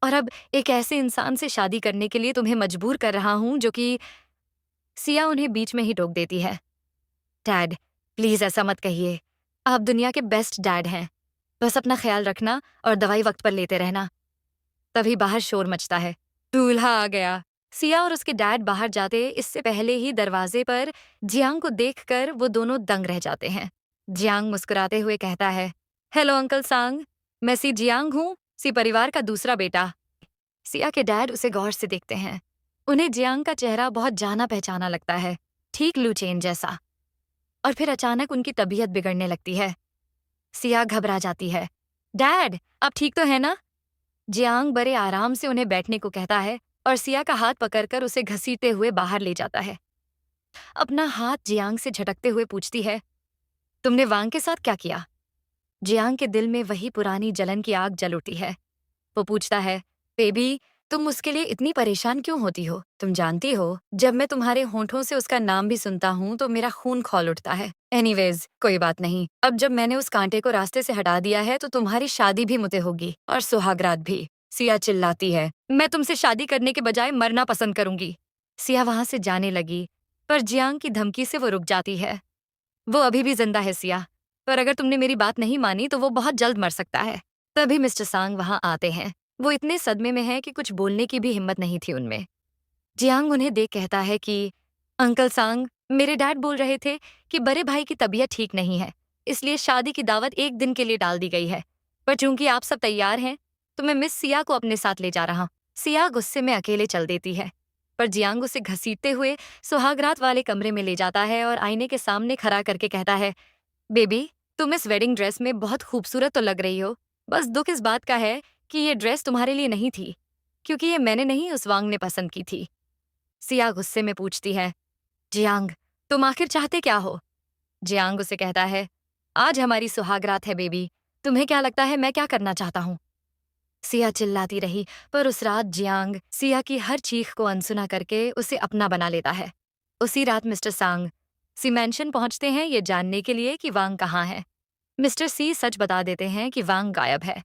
और अब एक ऐसे इंसान से शादी करने के लिए तुम्हें मजबूर कर रहा हूं जो कि सिया उन्हें बीच में ही टोक देती है। डैड, प्लीज ऐसा मत कहिए। आप दुनिया के बेस्ट डैड हैं। बस अपना ख्याल रखना और दवाई वक्त पर लेते रहना। तभी बाहर शोर मचता है, दूल्हा आ गया। सिया और उसके डैड बाहर जाते इससे पहले ही दरवाजे पर जियांग को देखकर वो दोनों दंग रह जाते हैं। जियांग मुस्कुराते हुए कहता है, हेलो अंकल सांग, मैं सी जियांग हूँ, सी परिवार का दूसरा बेटा। सिया के डैड उसे गौर से देखते हैं। उन्हें जियांग का चेहरा बहुत जाना पहचाना लगता है, ठीक लू चेन जैसा। और फिर अचानक उनकी तबीयत बिगड़ने लगती है। सिया घबरा जाती है, डैड आप ठीक तो है ना? जियांग बड़े आराम से उन्हें बैठने को कहता है और सिया का हाथ पकड़कर उसे घसीटते हुए बाहर ले जाता है। अपना हाथ जियांग से झटकते हुए पूछती है, तुमने वांग के साथ क्या किया? जियांग के दिल में वही पुरानी जलन की आग जल उठी है। वो पूछता है, बेबी तुम उसके लिए इतनी परेशान क्यों होती हो? तुम जानती हो जब मैं तुम्हारे होंठों से उसका नाम भी सुनता हूँ तो मेरा खून खौल उठता है। एनीवेज कोई बात नहीं, अब जब मैंने उस कांटे को रास्ते से हटा दिया है तो तुम्हारी शादी भी मुते होगी और सुहागरात भी। सिया चिल्लाती है, मैं तुमसे शादी करने के बजाय मरना पसंद करूंगी। सिया वहां से जाने लगी पर जियांग की धमकी से वो रुक जाती है। वो अभी भी जिंदा है सिया, पर अगर तुमने मेरी बात नहीं मानी तो वो बहुत जल्द मर सकता है। तभी मिस्टर सांग वहां आते हैं। वो इतने सदमे में हैं कि कुछ बोलने की भी हिम्मत नहीं थी उनमें। जियांग उन्हें देख कहता है कि अंकल सांग, मेरे डैड बोल रहे थे कि बड़े भाई की तबीयत ठीक नहीं है, इसलिए शादी की दावत एक दिन के लिए टाल दी गई है। पर चूंकि आप सब तैयार हैं तो मैं मिस सिया को अपने साथ ले जा रहा हूं। सिया गुस्से में अकेले चल देती है, पर जियांग उसे घसीटते हुए सुहागरात वाले कमरे में ले जाता है और आईने के सामने खड़ा करके कहता है, बेबी तुम इस वेडिंग ड्रेस में बहुत खूबसूरत तो लग रही हो। बस दुख इस बात का है कि ये ड्रेस तुम्हारे लिए नहीं थी, क्योंकि ये मैंने नहीं उस वांग ने पसंद की थी। सिया गुस्से में पूछती है, जियांग तुम आखिर चाहते क्या हो? जियांग उसे कहता है, आज हमारी सुहागरात है बेबी, तुम्हें क्या लगता है मैं क्या करना चाहता हूँ? सिया चिल्लाती रही, पर उस रात जियांग सिया की हर चीख को अनसुना करके उसे अपना बना लेता है। उसी रात मिस्टर सांग सी मैंशन पहुंचते हैं ये जानने के लिए कि वांग कहाँ है। मिस्टर सी सच बता देते हैं कि वांग गायब है।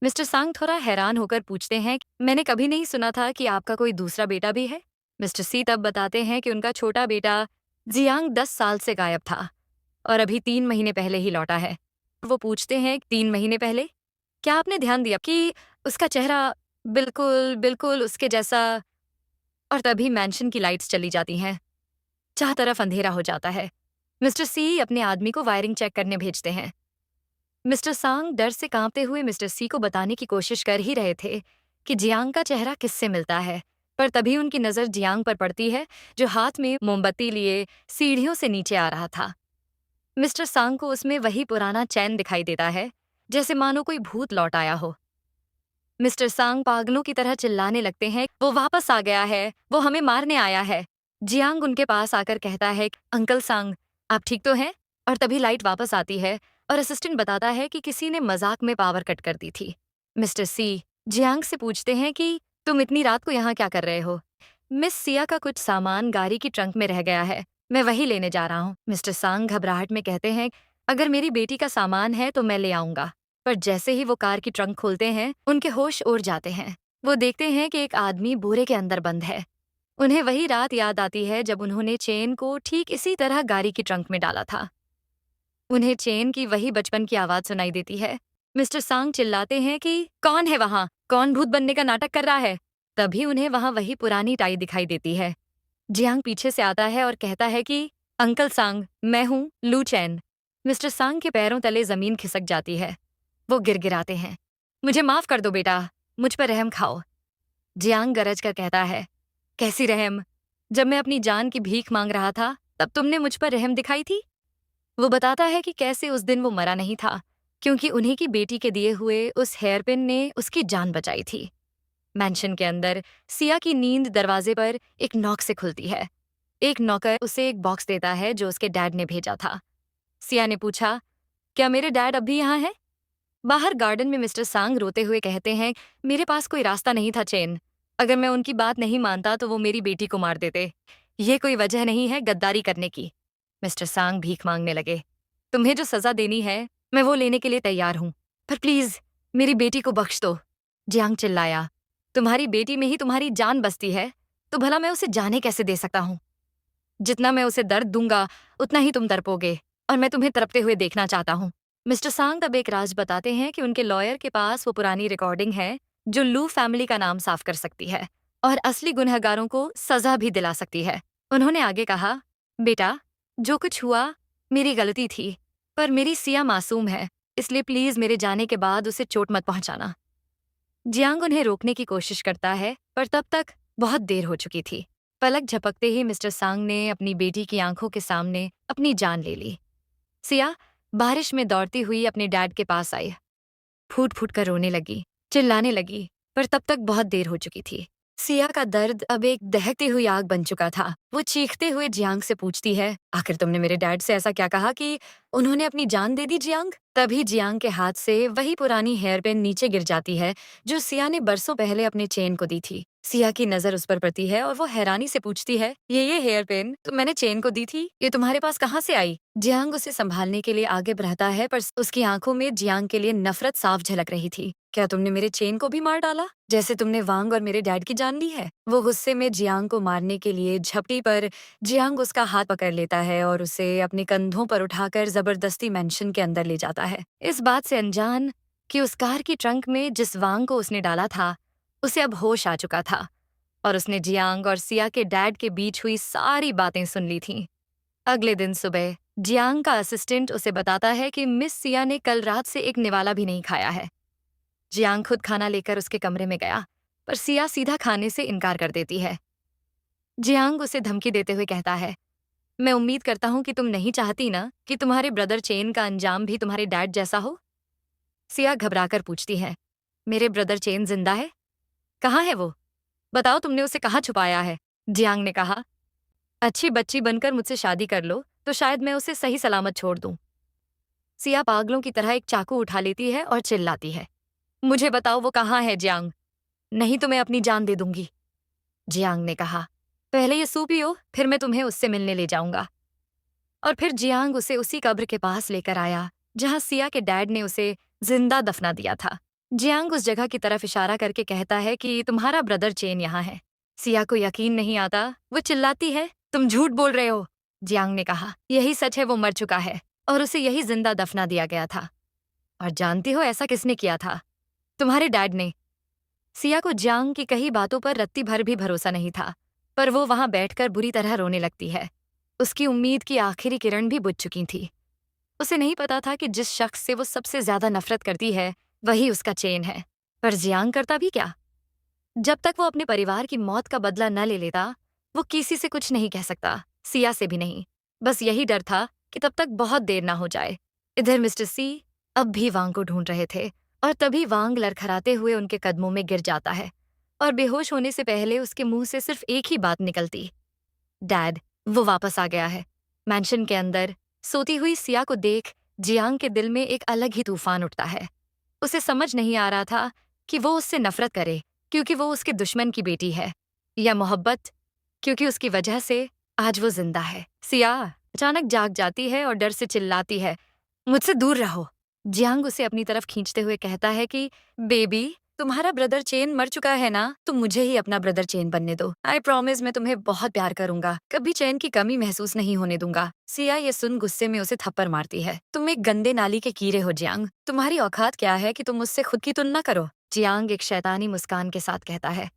मिस्टर सांग थोड़ा हैरान होकर पूछते हैं, मैंने कभी नहीं सुना था कि आपका कोई दूसरा बेटा भी है। मिस्टर सी तब बताते हैं कि उनका छोटा बेटा जियांग 10 साल से गायब था और अभी 3 महीने पहले ही लौटा है। वो पूछते हैं, 3 महीने पहले? क्या आपने ध्यान दिया कि उसका चेहरा बिल्कुल बिल्कुल उसके जैसा? और तभी मैंशन की लाइट्स चली जाती हैं, चारों तरफ अंधेरा हो जाता है। मिस्टर सी अपने आदमी को वायरिंग चेक करने भेजते हैं। मिस्टर सांग डर से कांपते हुए मिस्टर सी को बताने की कोशिश कर ही रहे थे कि जियांग का चेहरा किससे मिलता है, पर तभी उनकी नजर जियांग पर पड़ती है, जो हाथ में मोमबत्ती लिए सीढ़ियों से नीचे आ रहा था। मिस्टर सांग को उसमें वही पुराना चैन दिखाई देता है, जैसे मानो कोई भूत लौट आया हो। मिस्टर सांग पागलों की तरह चिल्लाने लगते हैं, वो वापस आ गया है, वो हमें मारने आया है। जियांग उनके पास आकर कहता है, अंकल सांग, आप ठीक तो हैं? और तभी लाइट वापस आती है और असिस्टेंट बताता है कि किसी ने मजाक में पावर कट कर दी थी। मिस्टर सी जियांग से पूछते हैं कि तुम इतनी रात को यहाँ क्या कर रहे हो? मिस सिया का कुछ सामान गाड़ी की ट्रंक में रह गया है, मैं वही लेने जा रहा हूँ। मिस्टर सांग घबराहट में कहते हैं, अगर मेरी बेटी का सामान है तो मैं ले आऊंगा। पर जैसे ही वो कार की ट्रंक खोलते हैं, उनके होश उड़ जाते हैं। वो देखते हैं कि एक आदमी बोरे के अंदर बंद है। उन्हें वही रात याद आती है जब उन्होंने चेन को ठीक इसी तरह गाड़ी की ट्रंक में डाला था। उन्हें चेन की वही बचपन की आवाज सुनाई देती है। मिस्टर सांग चिल्लाते हैं कि कौन है वहां, कौन भूत बनने का नाटक कर रहा है? तभी उन्हें वहां वही पुरानी टाई दिखाई देती है। जियांग पीछे से आता है और कहता है कि अंकल सांग, मैं हूँ लू चैन। मिस्टर सांग के पैरों तले जमीन खिसक जाती है। वो गिड़गिड़ाते हैं, मुझे माफ कर दो बेटा, मुझ पर रहम खाओ। जियांग गरज कर कहता है, कैसी रहम? जब मैं अपनी जान की भीख मांग रहा था तब तुमने मुझ पर रहम दिखाई थी। वो बताता है कि कैसे उस दिन वो मरा नहीं था, क्योंकि उन्हीं की बेटी के दिए हुए उस हेयरपिन ने उसकी जान बचाई थी। मैंशन के अंदर सिया की नींद दरवाजे पर एक नॉक से खुलती है। एक नौकर उसे एक बॉक्स देता है जो उसके डैड ने भेजा था। सिया ने पूछा, क्या मेरे डैड अब भी यहाँ हैं? बाहर गार्डन में मिस्टर सांग रोते हुए कहते हैं, मेरे पास कोई रास्ता नहीं था चेन। अगर मैं उनकी बात नहीं मानता तो वो मेरी बेटी को मार देते। ये कोई वजह नहीं है गद्दारी करने की। मिस्टर सांग भीख मांगने लगे, तुम्हें जो सजा देनी है मैं वो लेने के लिए तैयार हूं, पर प्लीज मेरी बेटी को बख्श दो। जियांग चिल्लाया, तुम्हारी बेटी में ही तुम्हारी जान बसती है, तो भला मैं उसे जाने कैसे दे सकता हूँ? जितना मैं उसे दर्द दूंगा उतना ही तुम तड़पोगे, और मैं तुम्हें तड़पते हुए देखना चाहता हूँ। मिस्टर सांग अब एक राज बताते हैं कि उनके लॉयर के पास वो पुरानी रिकॉर्डिंग है जो लू फैमिली का नाम साफ कर सकती है और असली गुनहगारों को सजा भी दिला सकती है। उन्होंने आगे कहा, बेटा, जो कुछ हुआ मेरी गलती थी, पर मेरी सिया मासूम है, इसलिए प्लीज मेरे जाने के बाद उसे चोट मत पहुंचाना। जियांग उन्हें रोकने की कोशिश करता है, पर तब तक बहुत देर हो चुकी थी। पलक झपकते ही मिस्टर सांग ने अपनी बेटी की आंखों के सामने अपनी जान ले ली। सिया बारिश में दौड़ती हुई अपने डैड के पास आई, फूट फूट कर रोने लगी, चिल्लाने लगी, पर तब तक बहुत देर हो चुकी थी। सिया का दर्द अब एक दहकती हुई आग बन चुका था। वो चीखते हुए जियांग से पूछती है, आखिर तुमने मेरे डैड से ऐसा क्या कहा कि उन्होंने अपनी जान दे दी जियांग? तभी जियांग के हाथ से वही पुरानी हेयरपिन नीचे गिर जाती है जो सिया ने बरसों पहले अपने चेन को दी थी। सिया की नजर उस पर पड़ती है और वो हैरानी से पूछती है, ये हेयरपिन तो मैंने चेन को दी थी, ये तुम्हारे पास कहाँ से आई? जियांग उसे संभालने के लिए आगे बढ़ता है, पर उसकी आंखों में जियांग के लिए नफरत साफ झलक रही थी। क्या तुमने मेरे चेन को भी मार डाला, जैसे तुमने वांग और मेरे डैड की जान ली है? वो गुस्से में जियांग को मारने के लिए झपटी पर जियांग उसका हाथ पकड़ लेता है और उसे अपने कंधों पर उठाकर जबरदस्ती मेंशन के अंदर ले जाता है, इस बात से अनजान कि उस कार की ट्रंक में जिस वांग को उसने डाला था उसे अब होश आ चुका था और उसने जियांग और सिया के डैड के बीच हुई सारी बातें सुन ली थीं। अगले दिन सुबह जियांग का असिस्टेंट उसे बताता है कि मिस सिया ने कल रात से एक निवाला भी नहीं खाया है। जियांग खुद खाना लेकर उसके कमरे में गया, पर सिया सीधा खाने से इनकार कर देती है। जियांग उसे धमकी देते हुए कहता है, मैं उम्मीद करता हूं कि तुम नहीं चाहती ना कि तुम्हारे ब्रदर चेन का अंजाम भी तुम्हारे डैड जैसा हो। सिया घबराकर पूछती है, मेरे ब्रदर चेन जिंदा है? कहाँ है वो? बताओ तुमने उसे कहाँ छुपाया है? जियांग ने कहा, अच्छी बच्ची बनकर मुझसे शादी कर लो तो शायद मैं उसे सही सलामत छोड़ दूं। सिया पागलों की तरह एक चाकू उठा लेती है और चिल्लाती है, मुझे बताओ वो कहाँ है जियांग, नहीं तो मैं अपनी जान दे दूंगी। जियांग ने कहा, पहले ये सूप पियो, फिर मैं तुम्हें उससे मिलने ले जाऊंगा। और फिर जियांग उसे उसी कब्र के पास लेकर आया जहां सिया के डैड ने उसे जिंदा दफना दिया था। जियांग उस जगह की तरफ इशारा करके कहता है कि तुम्हारा ब्रदर चेन यहाँ है। सिया को यकीन नहीं आता, वो चिल्लाती है, तुम झूठ बोल रहे हो। जियांग ने कहा, यही सच है, वो मर चुका है और उसे यही जिंदा दफना दिया गया था। और जानती हो ऐसा किसने किया था? तुम्हारे डैड ने। सिया को जियांग की कही बातों पर रत्ती भर भी भरोसा नहीं था, पर वो वहां बैठकर बुरी तरह रोने लगती है। उसकी उम्मीद की आखिरी किरण भी बुझ चुकी थी। उसे नहीं पता था कि जिस शख्स से वो सबसे ज्यादा नफरत करती है वही उसका चेन है। पर जियांग करता भी क्या? जब तक वो अपने परिवार की मौत का बदला न ले लेता, वो किसी से कुछ नहीं कह सकता, सिया से भी नहीं। बस यही डर था कि तब तक बहुत देर ना हो जाए। इधर मिस्टर सी अब भी वांग को ढूंढ रहे थे और तभी वांग लड़खड़ाते हुए उनके कदमों में गिर जाता है और बेहोश होने से पहले उसके मुंह से सिर्फ एक ही बात निकलती, डैड। वो वापस आ गया है। मैंशन के अंदर सोती हुई सिया को देख जियांग के दिल में एक अलग ही तूफान उठता है। उसे समझ नहीं आ रहा था कि वो उससे नफरत करे क्योंकि वो उसके दुश्मन की बेटी है, या मोहब्बत क्योंकि उसकी वजह से आज वो जिंदा है। सिया अचानक जाग जाती है और डर से चिल्लाती है, मुझसे दूर रहो। जियांग उसे अपनी तरफ खींचते हुए कहता है कि बेबी, तुम्हारा ब्रदर चेन मर चुका है ना, तुम मुझे ही अपना ब्रदर चेन बनने दो। आई प्रॉमिस मैं तुम्हें बहुत प्यार करूंगा, कभी चैन की कमी महसूस नहीं होने दूंगा। सिया ये सुन गुस्से में उसे थप्पड़ मारती है, तुम एक गंदे नाली के कीड़े हो जियांग, तुम्हारी औकात क्या है कि तुम मुझसे खुद की तुलना करो। जियांग एक शैतानी मुस्कान के साथ कहता है,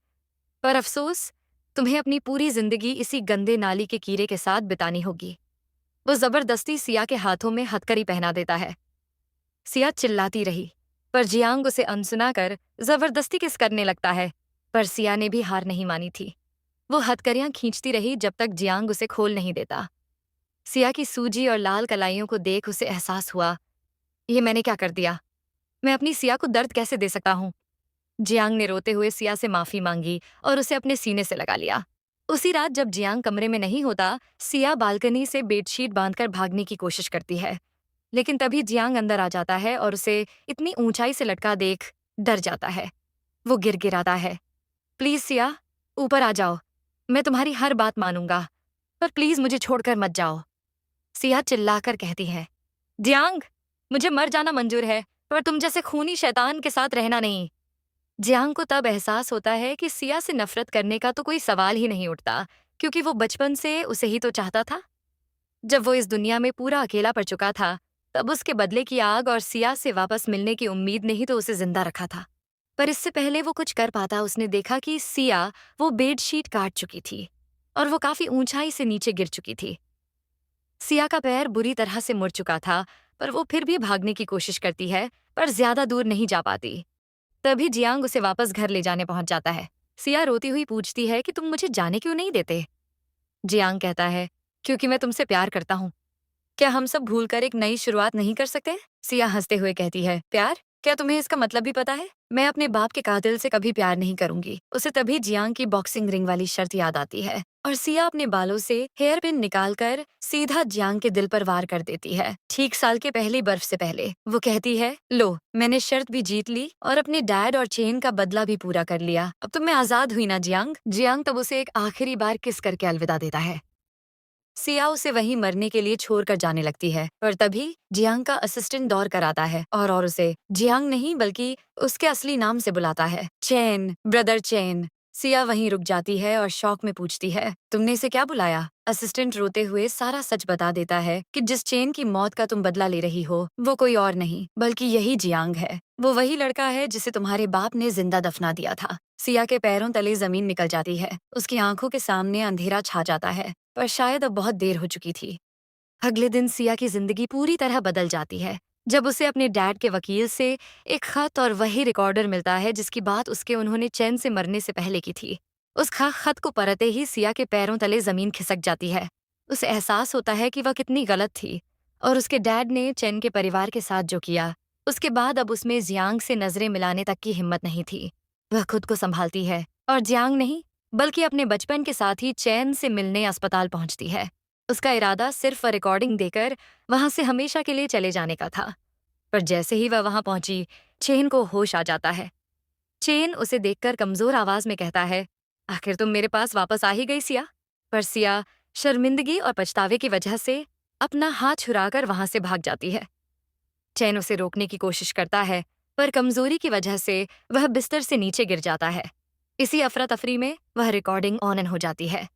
पर अफसोस, तुम्हें अपनी पूरी जिंदगी इसी गंदे नाली के कीड़े के साथ बितानी होगी। वो जबरदस्ती सिया के हाथों में हथकड़ी पहना देता है। सिया चिल्लाती रही, पर जियांग उसे अनसुना कर जबरदस्ती किस करने लगता है। पर सिया ने भी हार नहीं मानी थी। वो हथकड़ियां खींचती रही जब तक जियांग उसे खोल नहीं देता। सिया की सूजी और लाल कलाइयों को देख उसे एहसास हुआ, ये मैंने क्या कर दिया? मैं अपनी सिया को दर्द कैसे दे सकता हूँ? जियांग ने रोते हुए सिया से माफी मांगी और उसे अपने सीने से लगा लिया। उसी रात जब जियांग कमरे में नहीं होता, सिया बालकनी से बेडशीट बांधकर भागने की कोशिश करती है, लेकिन तभी जियांग अंदर आ जाता है और उसे इतनी ऊंचाई से लटका देख डर जाता है। वो गिड़गिड़ाता है, प्लीज सिया, ऊपर आ जाओ। मैं तुम्हारी हर बात मानूंगा, पर प्लीज मुझे छोड़कर मत जाओ। सिया चिल्लाकर कहती है, जियांग, मुझे मर जाना मंजूर है, पर तुम जैसे खूनी शैतान के साथ रहना नहीं। जियांग को तब एहसास होता है कि सिया से नफरत करने का तो कोई सवाल ही नहीं उठता, क्योंकि वो बचपन से उसे ही तो चाहता था। जब वो इस दुनिया में पूरा अकेला पड़ चुका था, तब उसके बदले की आग और सिया से वापस मिलने की उम्मीद ने ही तो उसे जिंदा रखा था। पर इससे पहले वो कुछ कर पाता, उसने देखा कि सिया वो बेडशीट काट चुकी थी और वो काफी ऊंचाई से नीचे गिर चुकी थी। सिया का पैर बुरी तरह से मुड़ चुका था, पर वो फिर भी भागने की कोशिश करती है, पर ज्यादा दूर नहीं जा पाती। तभी जियांग उसे वापस घर ले जाने पहुंच जाता है। सिया रोती हुई पूछती है कि तुम मुझे जाने क्यों नहीं देते? जियांग कहता है, क्योंकि मैं तुमसे प्यार करता हूँ। क्या हम सब भूलकर एक नई शुरुआत नहीं कर सकते? सिया हंसते हुए कहती है, प्यार? क्या तुम्हें इसका मतलब भी पता है? मैं अपने बाप के कातिल से कभी प्यार नहीं करूंगी। उसे तभी जियांग की बॉक्सिंग रिंग वाली शर्त याद आती है और सिया अपने बालों से हेयर पिन निकालकर सीधा जियांग के दिल पर वार कर देती है, ठीक साल के पहली बर्फ से पहले। वो कहती है, लो, मैंने शर्त भी जीत ली और अपने डैड और चेन का बदला भी पूरा कर लिया। अब तो मैं आजाद हुई ना जियांग। जियांग तब उसे एक आखिरी बार किस करके अलविदा देता है। सिया उसे वहीं मरने के लिए छोड़कर जाने लगती है, पर तभी जियांग का असिस्टेंट दौड़ कर आता है और उसे जियांग नहीं बल्कि उसके असली नाम से बुलाता है, चेन, ब्रदर चेन। सिया वहीं रुक जाती है और शौक में पूछती है, तुमने इसे क्या बुलाया? असिस्टेंट रोते हुए सारा सच बता देता है कि जिस चेन की मौत का तुम बदला ले रही हो वो कोई और नहीं बल्कि यही जियांग है। वो वही लड़का है जिसे तुम्हारे बाप ने जिंदा दफना दिया था। सिया के पैरों तले जमीन निकल जाती है, उसकी आंखों के सामने अंधेरा छा जाता है, पर शायद अब बहुत देर हो चुकी थी। अगले दिन सिया की जिंदगी पूरी तरह बदल जाती है जब उसे अपने डैड के वकील से एक खत और वही रिकॉर्डर मिलता है जिसकी बात उसके उन्होंने चैन से मरने से पहले की थी। उस खत को पढ़ते ही सिया के पैरों तले जमीन खिसक जाती है। उसे एहसास होता है कि वह कितनी गलत थी और उसके डैड ने चैन के परिवार के साथ जो किया, उसके बाद अब उसमें जियांग से नजरें मिलाने तक की हिम्मत नहीं थी। वह खुद को संभालती है और जियांग नहीं बल्कि अपने बचपन के साथी चैन से मिलने अस्पताल पहुंचती है। उसका इरादा सिर्फ रिकॉर्डिंग देकर वहां से हमेशा के लिए चले जाने का था। पर जैसे ही वह वहां पहुंची, चेन को होश आ जाता है। चेन उसे देखकर कमजोर आवाज में कहता है, आखिर तुम मेरे पास वापस आ ही गई सिया। पर सिया शर्मिंदगी और पछतावे की वजह से अपना हाथ छुड़ाकर वहां से भाग जाती है। चैन उसे रोकने की कोशिश करता है, पर कमजोरी की वजह से वह बिस्तर से नीचे गिर जाता है। इसी अफरा तफरी में वह रिकॉर्डिंग ऑन हो जाती है।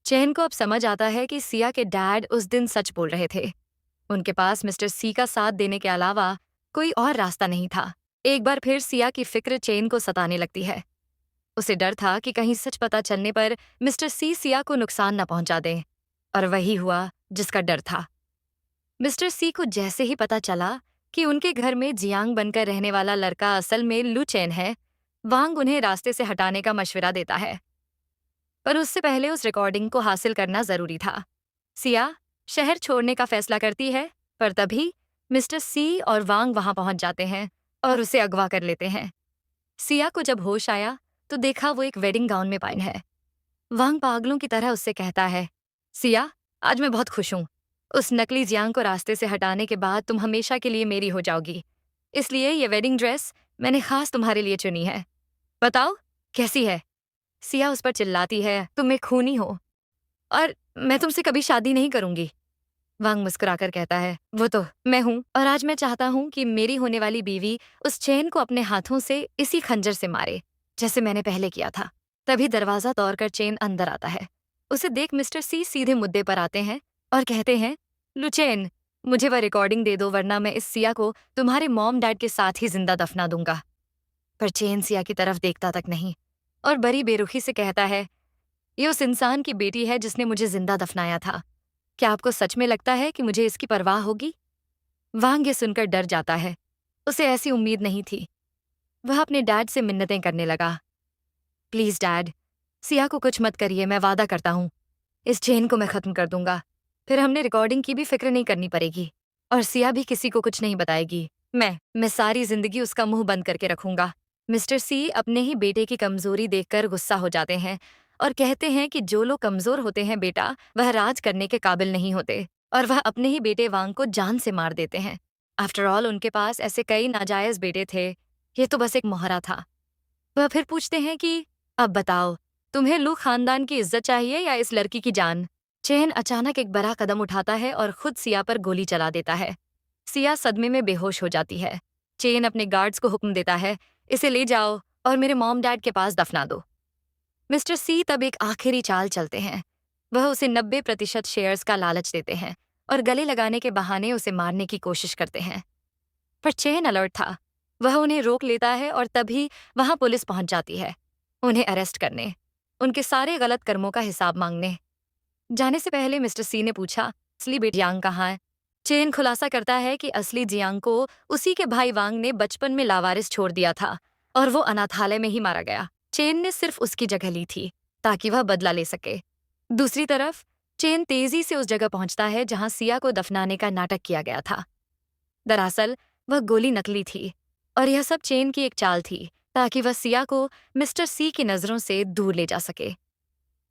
चैन को अब समझ आता है कि सिया के डैड उस दिन सच बोल रहे थे। उनके पास मिस्टर सी का साथ देने के अलावा कोई और रास्ता नहीं था। एक बार फिर सिया की फिक्र चेन को सताने लगती है। उसे डर था कि कहीं सच पता चलने पर मिस्टर सी सिया को नुकसान न पहुंचा दें। और वही हुआ जिसका डर था। मिस्टर सी को जैसे ही पता चला कि उनके घर में जियांग बनकर रहने वाला लड़का असल में लू चेन है, वांग उन्हें रास्ते से हटाने का मशवरा देता है। पर उससे पहले उस रिकॉर्डिंग को हासिल करना जरूरी था। सिया शहर छोड़ने का फैसला करती है, पर तभी मिस्टर सी और वांग वहां पहुंच जाते हैं और उसे अगवा कर लेते हैं। सिया को जब होश आया तो देखा वो एक वेडिंग गाउन में पाइन है। वांग पागलों की तरह उससे कहता है, सिया, आज मैं बहुत खुश हूं। उस नकली जियांग को रास्ते से हटाने के बाद तुम हमेशा के लिए मेरी हो जाओगी। इसलिए ये वेडिंग ड्रेस मैंने खास तुम्हारे लिए चुनी है। बताओ, कैसी है? सिया उस पर चिल्लाती है, तुम एक खूनी हो और मैं तुमसे कभी शादी नहीं करूंगी। वांग मुस्कुराकर कहता है, वो तो मैं हूं, और आज मैं चाहता हूं कि मेरी होने वाली बीवी उस चेन को अपने हाथों से इसी खंजर से मारे, जैसे मैंने पहले किया था। तभी दरवाजा तोड़कर चेन अंदर आता है। उसे देख मिस्टर सी सीधे मुद्दे पर आते हैं और कहते हैं, लुचेन, मुझे वह रिकॉर्डिंग दे दो, वरना मैं इस सिया को तुम्हारे मॉम डैड के साथ ही जिंदा दफना दूंगा। पर चेन सिया की तरफ देखता तक नहीं और बड़ी बेरुखी से कहता है, ये उस इंसान की बेटी है जिसने मुझे जिंदा दफनाया था। क्या आपको सच में लगता है कि मुझे इसकी परवाह होगी? वांग ये सुनकर डर जाता है। उसे ऐसी उम्मीद नहीं थी। वह अपने डैड से मिन्नतें करने लगा, प्लीज डैड, सिया को कुछ मत करिए, मैं वादा करता हूँ। इस चेन को मैं खत्म कर दूंगा। फिर हमने रिकॉर्डिंग की भी फिक्र नहीं करनी पड़ेगी और सिया भी किसी को कुछ नहीं बताएगी। मैं सारी जिंदगी उसका मुंह बंद करके रखूंगा। मिस्टर सी अपने ही बेटे की कमजोरी देखकर गुस्सा हो जाते हैं और कहते हैं कि जो लोग कमजोर होते हैं बेटा, वह राज करने के काबिल नहीं होते, और वह अपने ही बेटे वांग को जान से मार देते हैं। आफ्टर ऑल उनके पास ऐसे कई नाजायज बेटे थे, ये तो बस एक मोहरा था। वह फिर पूछते हैं कि अब बताओ, तुम्हें लू खानदान की इज्जत चाहिए या इस लड़की की जान? चेन अचानक एक बड़ा कदम उठाता है और खुद सिया पर गोली चला देता है। सिया सदमे में बेहोश हो जाती है। चेन अपने गार्ड्स को हुक्म देता है, इसे ले जाओ और मेरे मॉम डैड के पास दफना दो। मिस्टर सी तब एक आखिरी चाल चलते हैं। वह उसे 90% शेयर्स का लालच देते हैं और गले लगाने के बहाने उसे मारने की कोशिश करते हैं। पर चेन अलर्ट था। वह उन्हें रोक लेता है और तभी वहां पुलिस पहुंच जाती है, उन्हें अरेस्ट करने, उनके सारे गलत कर्मों का हिसाब मांगने। जाने से पहले मिस्टर सी ने पूछा, असली बेटी जियांग कहाँ है? चेन खुलासा करता है कि असली जियांग को उसी के भाई वांग ने बचपन में लावारिस छोड़ दिया था और वो अनाथालय में ही मारा गया। चेन ने सिर्फ उसकी जगह ली थी ताकि वह बदला ले सके। दूसरी तरफ चेन तेजी से उस जगह पहुंचता है जहां सिया को दफनाने का नाटक किया गया था। दरअसल वह गोली नकली थी और यह सब चेन की एक चाल थी ताकि वह सिया को मिस्टर सी की नजरों से दूर ले जा सके।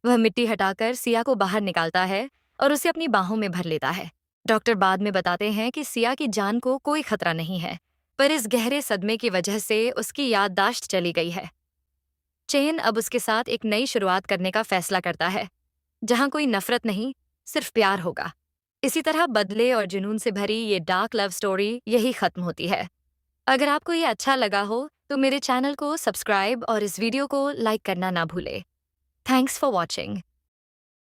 वह मिट्टी हटाकर सिया को बाहर निकालता है और उसे अपनी बाहों में भर लेता है। डॉक्टर बाद में बताते हैं कि सिया की जान को कोई खतरा नहीं है, पर इस गहरे सदमे की वजह से उसकी याददाश्त चली गई है। चेन अब उसके साथ एक नई शुरुआत करने का फैसला करता है, जहां कोई नफरत नहीं, सिर्फ प्यार होगा। इसी तरह बदले और जुनून से भरी ये डार्क लव स्टोरी यही खत्म होती है। अगर आपको ये अच्छा लगा हो तो मेरे चैनल को सब्सक्राइब और इस वीडियो को लाइक करना ना भूले। Thanks for watching.